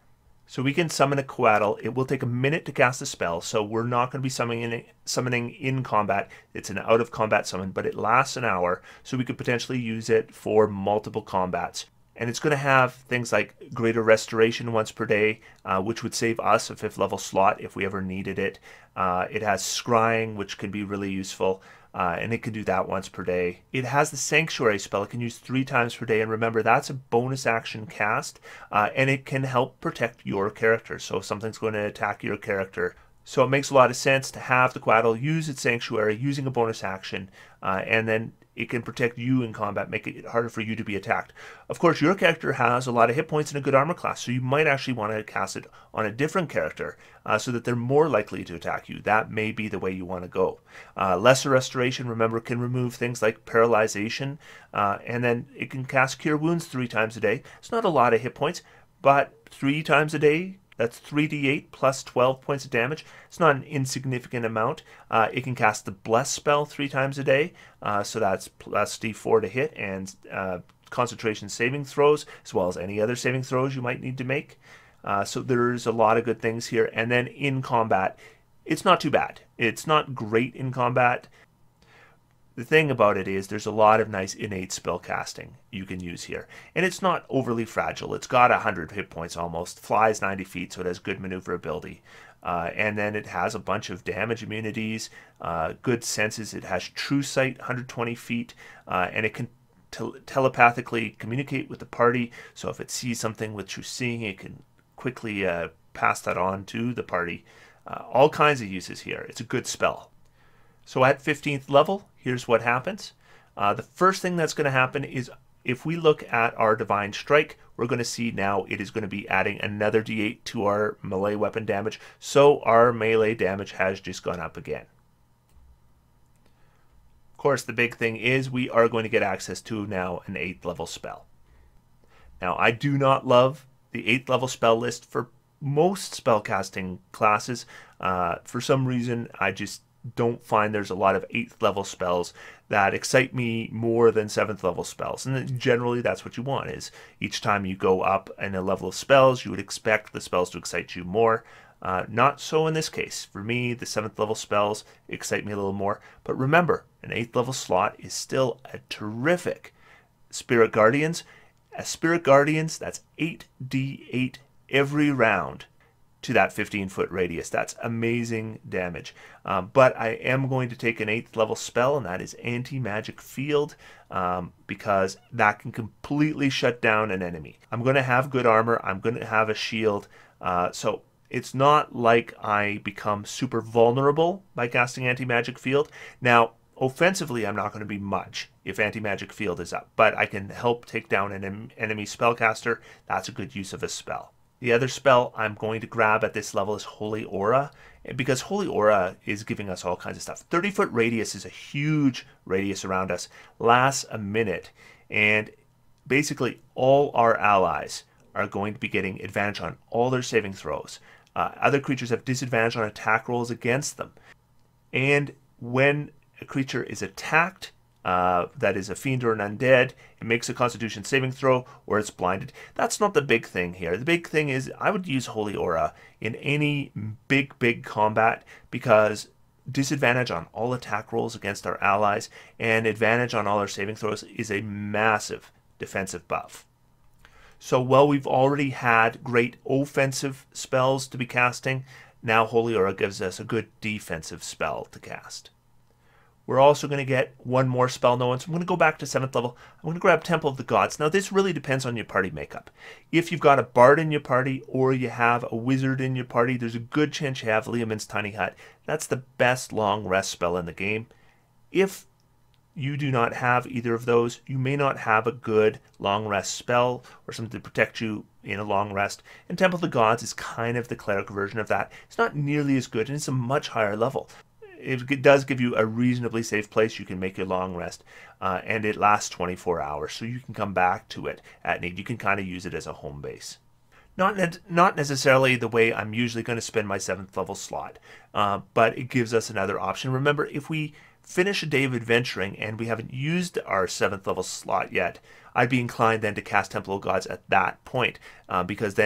So we can summon a Coatl. It will take a minute to cast a spell, so we're not going to be summoning in combat. It's an out-of-combat summon, but it lasts an hour, so we could potentially use it for multiple combats. And it's going to have things like Greater Restoration once per day, which would save us a 5th level slot if we ever needed it. It has Scrying, which can be really useful. And it can do that once per day. It has the Sanctuary spell. It can use 3 times per day. And remember, that's a bonus action cast. And it can help protect your character. So if something's going to attack your character. So it makes a lot of sense to have the Coatl use its Sanctuary using a bonus action. And then it can protect you in combat, make it harder for you to be attacked. Of course, your character has a lot of hit points and a good armor class, so you might actually want to cast it on a different character so that they're more likely to attack you. That may be the way you want to go. Lesser Restoration, remember, can remove things like Paralyzation, and then it can cast Cure Wounds 3 times a day. It's not a lot of hit points, but 3 times a day, that's 3d8 plus 12 points of damage. It's not an insignificant amount. It can cast the Bless spell 3 times a day, so that's plus d4 to hit, and concentration saving throws, as well as any other saving throws you might need to make. So there's a lot of good things here. And then in combat, it's not too bad. It's not great in combat. The thing about it is there's a lot of nice innate spell casting you can use here. And it's not overly fragile. It's got 100 hit points almost, flies 90 feet, so it has good maneuverability. And then it has a bunch of damage immunities, good senses. It has True Sight, 120 feet, and it can telepathically communicate with the party. So if it sees something with True Seeing, it can quickly pass that on to the party. All kinds of uses here. It's a good spell. So at 15th level, here's what happens. The first thing that's going to happen is if we look at our Divine Strike, we're going to see now it is going to be adding another d8 to our melee weapon damage, so our melee damage has just gone up again. Of course, the big thing is we are going to get access to now an 8th level spell. Now, I do not love the 8th level spell list for most spellcasting classes. For some reason, I just don't find there's a lot of 8th level spells that excite me more than 7th level spells. And generally that's what you want, is each time you go up in a level of spells, you would expect the spells to excite you more. Not so in this case. For me, the 7th level spells excite me a little more. But remember, an 8th level slot is still a terrific Spirit Guardians. A Spirit Guardians, that's 8d8 every round to that 15-foot radius. That's amazing damage. But I am going to take an 8th level spell, and that is Anti-Magic Field, because that can completely shut down an enemy. I'm going to have good armor. I'm going to have a shield. So it's not like I become super vulnerable by casting Anti-Magic Field. Now, offensively, I'm not going to be much if Anti-Magic Field is up, but I can help take down an enemy spellcaster. That's a good use of a spell. The other spell I'm going to grab at this level is Holy Aura, because Holy Aura is giving us all kinds of stuff. 30-foot radius is a huge radius around us, lasts a minute, and basically all our allies are going to be getting advantage on all their saving throws. Other creatures have disadvantage on attack rolls against them. And when a creature is attacked, that is a fiend or an undead, it makes a Constitution saving throw, or it's blinded. That's not the big thing here. The big thing is I would use Holy Aura in any big combat, because disadvantage on all attack rolls against our allies and advantage on all our saving throws is a massive defensive buff. So while we've already had great offensive spells to be casting, now Holy Aura gives us a good defensive spell to cast. We're also going to get one more spell known, so I'm going to go back to 7th level. I'm going to grab Temple of the Gods. Now this really depends on your party makeup. If you've got a bard in your party or you have a wizard in your party, there's a good chance you have Leomund's Tiny Hut. That's the best long rest spell in the game. If you do not have either of those, you may not have a good long rest spell or something to protect you in a long rest. And Temple of the Gods is kind of the cleric version of that. It's not nearly as good, and it's a much higher level. It does give you a reasonably safe place you can make your long rest, and it lasts 24 hours, so you can come back to it at need. You can kind of use it as a home base. Not necessarily the way I'm usually going to spend my 7th level slot, but it gives us another option. Remember, if we finish a day of adventuring and we haven't used our 7th level slot yet, I'd be inclined then to cast Temple of Gods at that point, because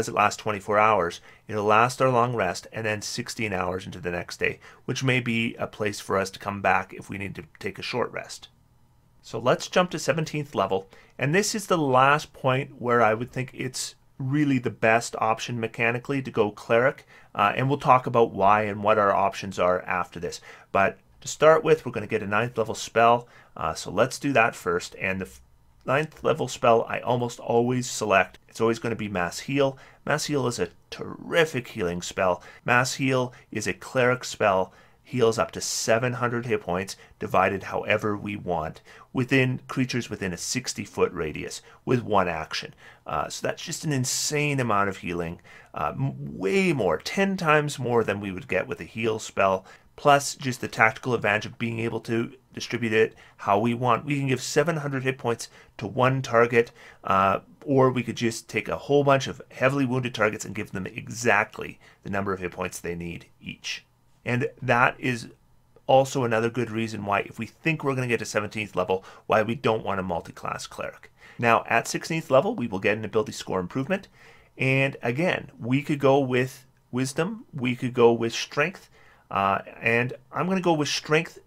it lasts 24 hours, it'll last our long rest and then 16 hours into the next day, which may be a place for us to come back if we need to take a short rest. So let's jump to 17th level, and this is the last point where I would think it's really the best option mechanically to go Cleric, and we'll talk about why and what our options are after this. But to start with, we're going to get a 9th level spell, so let's do that first. And the 9th level spell I almost always select. It's always going to be Mass Heal. Mass Heal is a terrific healing spell. Mass Heal is a cleric spell. Heals up to 700 hit points, divided however we want, within creatures within a 60-foot radius with one action. So that's just an insane amount of healing. Way more, 10 times more than we would get with a heal spell. Plus just the tactical advantage of being able to distribute it how we want. We can give 700 hit points to one target, or we could just take a whole bunch of heavily wounded targets and give them exactly the number of hit points they need each. And that is also another good reason why, if we think we're going to get to 17th level, why we don't want a multi-class cleric. Now at 16th level, we will get an ability score improvement. And again, we could go with wisdom, we could go with strength, and I'm going to go with strength,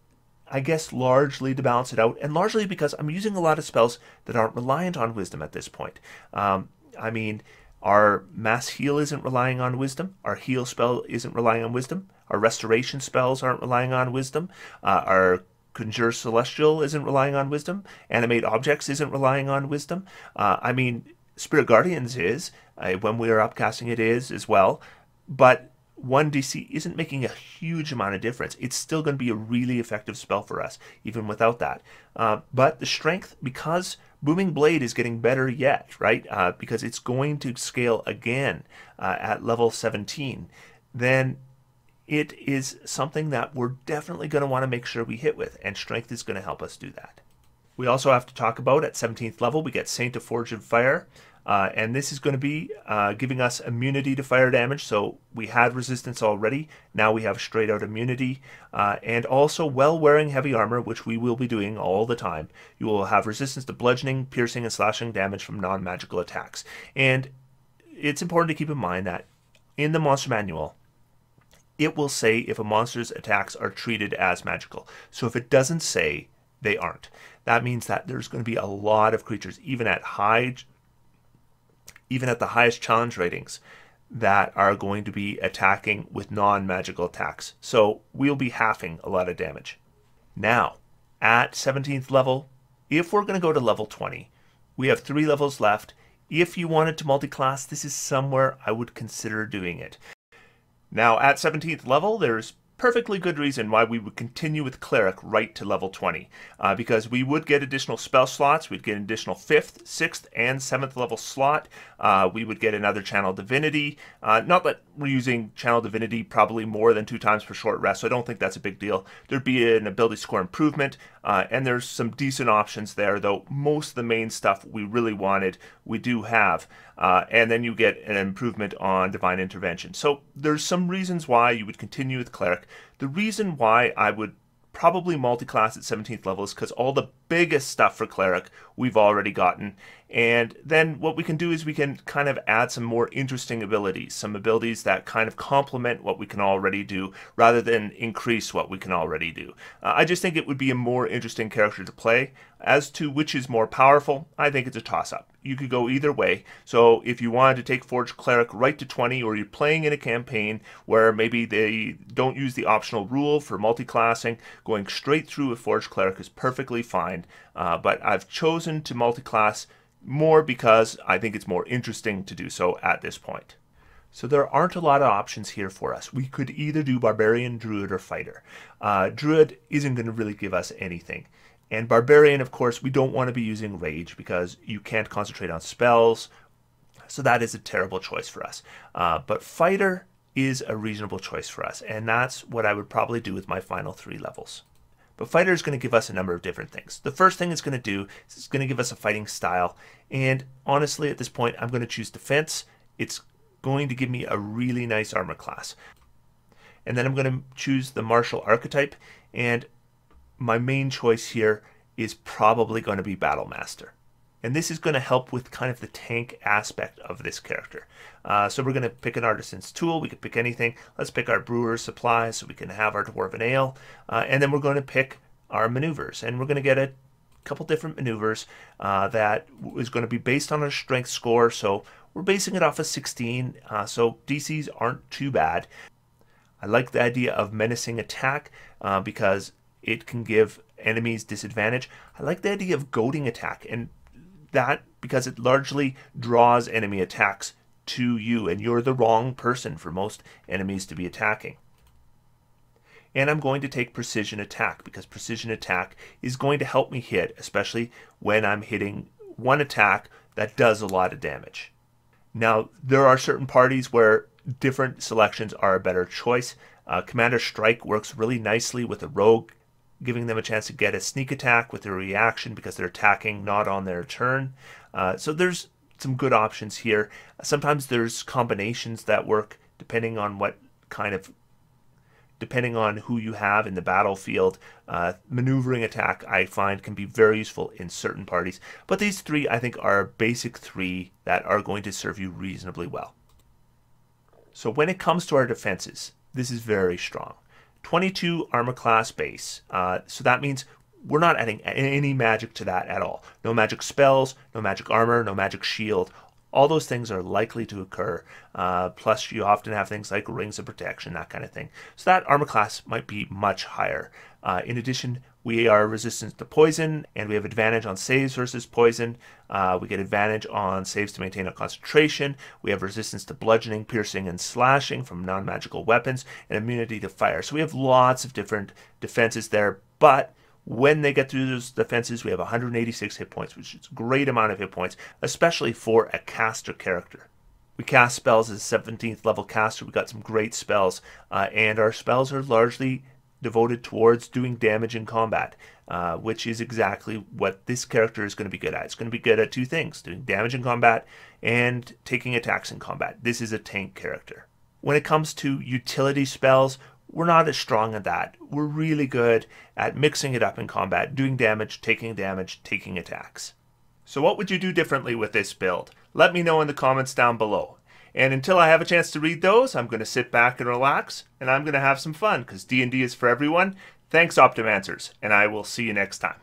I guess, largely to balance it out, and largely because I'm using a lot of spells that aren't reliant on wisdom at this point. I mean, our Mass Heal isn't relying on wisdom, our Heal spell isn't relying on wisdom, our Restoration spells aren't relying on wisdom, our Conjure Celestial isn't relying on wisdom, Animate Objects isn't relying on wisdom. I mean, Spirit Guardians is, when we are upcasting it is as well, but 1 DC isn't making a huge amount of difference. It's still going to be a really effective spell for us, even without that. But the strength, because Booming Blade is getting better yet, right? Because it's going to scale again at level 17, then it is something that we're definitely going to want to make sure we hit with, and strength is going to help us do that. We also have to talk about at 17th level, we get Saint of Forge and Fire. And this is going to be giving us immunity to fire damage. So we had resistance already. Now we have straight out immunity. And also, while wearing heavy armor, which we will be doing all the time, you will have resistance to bludgeoning, piercing, and slashing damage from non-magical attacks. And it's important to keep in mind that in the monster manual, it will say if a monster's attacks are treated as magical. So if it doesn't say, they aren't. That means that there's going to be a lot of creatures, even at the highest challenge ratings, that are going to be attacking with non-magical attacks. So we'll be halving a lot of damage. Now, at 17th level, if we're going to go to level 20, we have 3 levels left. If you wanted to multi-class, this is somewhere I would consider doing it. Now, at 17th level, there's perfectly good reason why we would continue with Cleric right to level 20, because we would get additional spell slots. We'd get an additional 5th, 6th, and 7th level slot. We would get another Channel Divinity. Not that we're using Channel Divinity probably more than 2 times per short rest, so I don't think that's a big deal. There'd be an ability score improvement, and there's some decent options there, though most of the main stuff we really wanted, we do have. And then you get an improvement on Divine Intervention. So there's some reasons why you would continue with Cleric. The reason why I would probably multi-class at 17th level is because all the biggest stuff for Cleric we've already gotten. And then what we can do is we can kind of add some more interesting abilities, some abilities that kind of complement what we can already do rather than increase what we can already do. I just think it would be a more interesting character to play. As to which is more powerful, I think it's a toss-up. You could go either way. So if you wanted to take Forge Cleric right to 20, or you're playing in a campaign where maybe they don't use the optional rule for multi-classing, going straight through with Forge Cleric is perfectly fine. But I've chosen to multi-class more because I think it's more interesting to do so at this point. So there aren't a lot of options here for us. We could either do Barbarian, Druid, or Fighter. Druid isn't going to really give us anything. And Barbarian, of course, we don't want to be using Rage because you can't concentrate on spells. So that is a terrible choice for us. But Fighter is a reasonable choice for us. And that's what I would probably do with my final 3 levels. But Fighter is going to give us a number of different things. The first thing it's going to do is it's going to give us a fighting style. And honestly, at this point, I'm going to choose Defense. It's going to give me a really nice armor class. And then I'm going to choose the Martial Archetype. And my main choice here is probably going to be Battle Master. And this is going to help with kind of the tank aspect of this character. So we're going to pick an Artisan's Tool. We could pick anything. Let's pick our Brewer's Supplies so we can have our Dwarven Ale. And then we're going to pick our maneuvers. And we're going to get a couple different maneuvers that is going to be based on our strength score. So we're basing it off of 16. So DCs aren't too bad. I like the idea of Menacing Attack because it can give enemies disadvantage. I like the idea of Goading Attack, and that because it largely draws enemy attacks to you, and you're the wrong person for most enemies to be attacking. And I'm going to take Precision Attack because Precision Attack is going to help me hit, especially when I'm hitting one attack that does a lot of damage. Now, there are certain parties where different selections are a better choice. Commander Strike works really nicely with a rogue, giving them a chance to get a sneak attack with their reaction because they're attacking not on their turn. So there's some good options here. Sometimes there's combinations that work depending on who you have in the battlefield. Maneuvering attack I find can be very useful in certain parties. But these 3 I think are basic 3 that are going to serve you reasonably well. So when it comes to our defenses, this is very strong. 22 armor class base. So that means we're not adding any magic to that at all. No magic spells, no magic armor, no magic shield. All those things are likely to occur. Plus, you often have things like rings of protection, that kind of thing. So that armor class might be much higher. In addition, we are resistant to poison, and we have advantage on saves versus poison. We get advantage on saves to maintain a concentration. We have resistance to bludgeoning, piercing, and slashing from non-magical weapons, and immunity to fire. So we have lots of different defenses there, but when they get through those defenses, we have 186 hit points, which is a great amount of hit points, especially for a caster character. We cast spells as a 17th level caster. We got some great spells, and our spells are largely devoted towards doing damage in combat, which is exactly what this character is going to be good at. It's going to be good at two things, doing damage in combat and taking attacks in combat. This is a tank character. When it comes to utility spells, we're not as strong at that. We're really good at mixing it up in combat, doing damage, taking attacks. So what would you do differently with this build? Let me know in the comments down below. And until I have a chance to read those, I'm going to sit back and relax, and I'm going to have some fun, because D&D is for everyone. Thanks, Optimancers, and I will see you next time.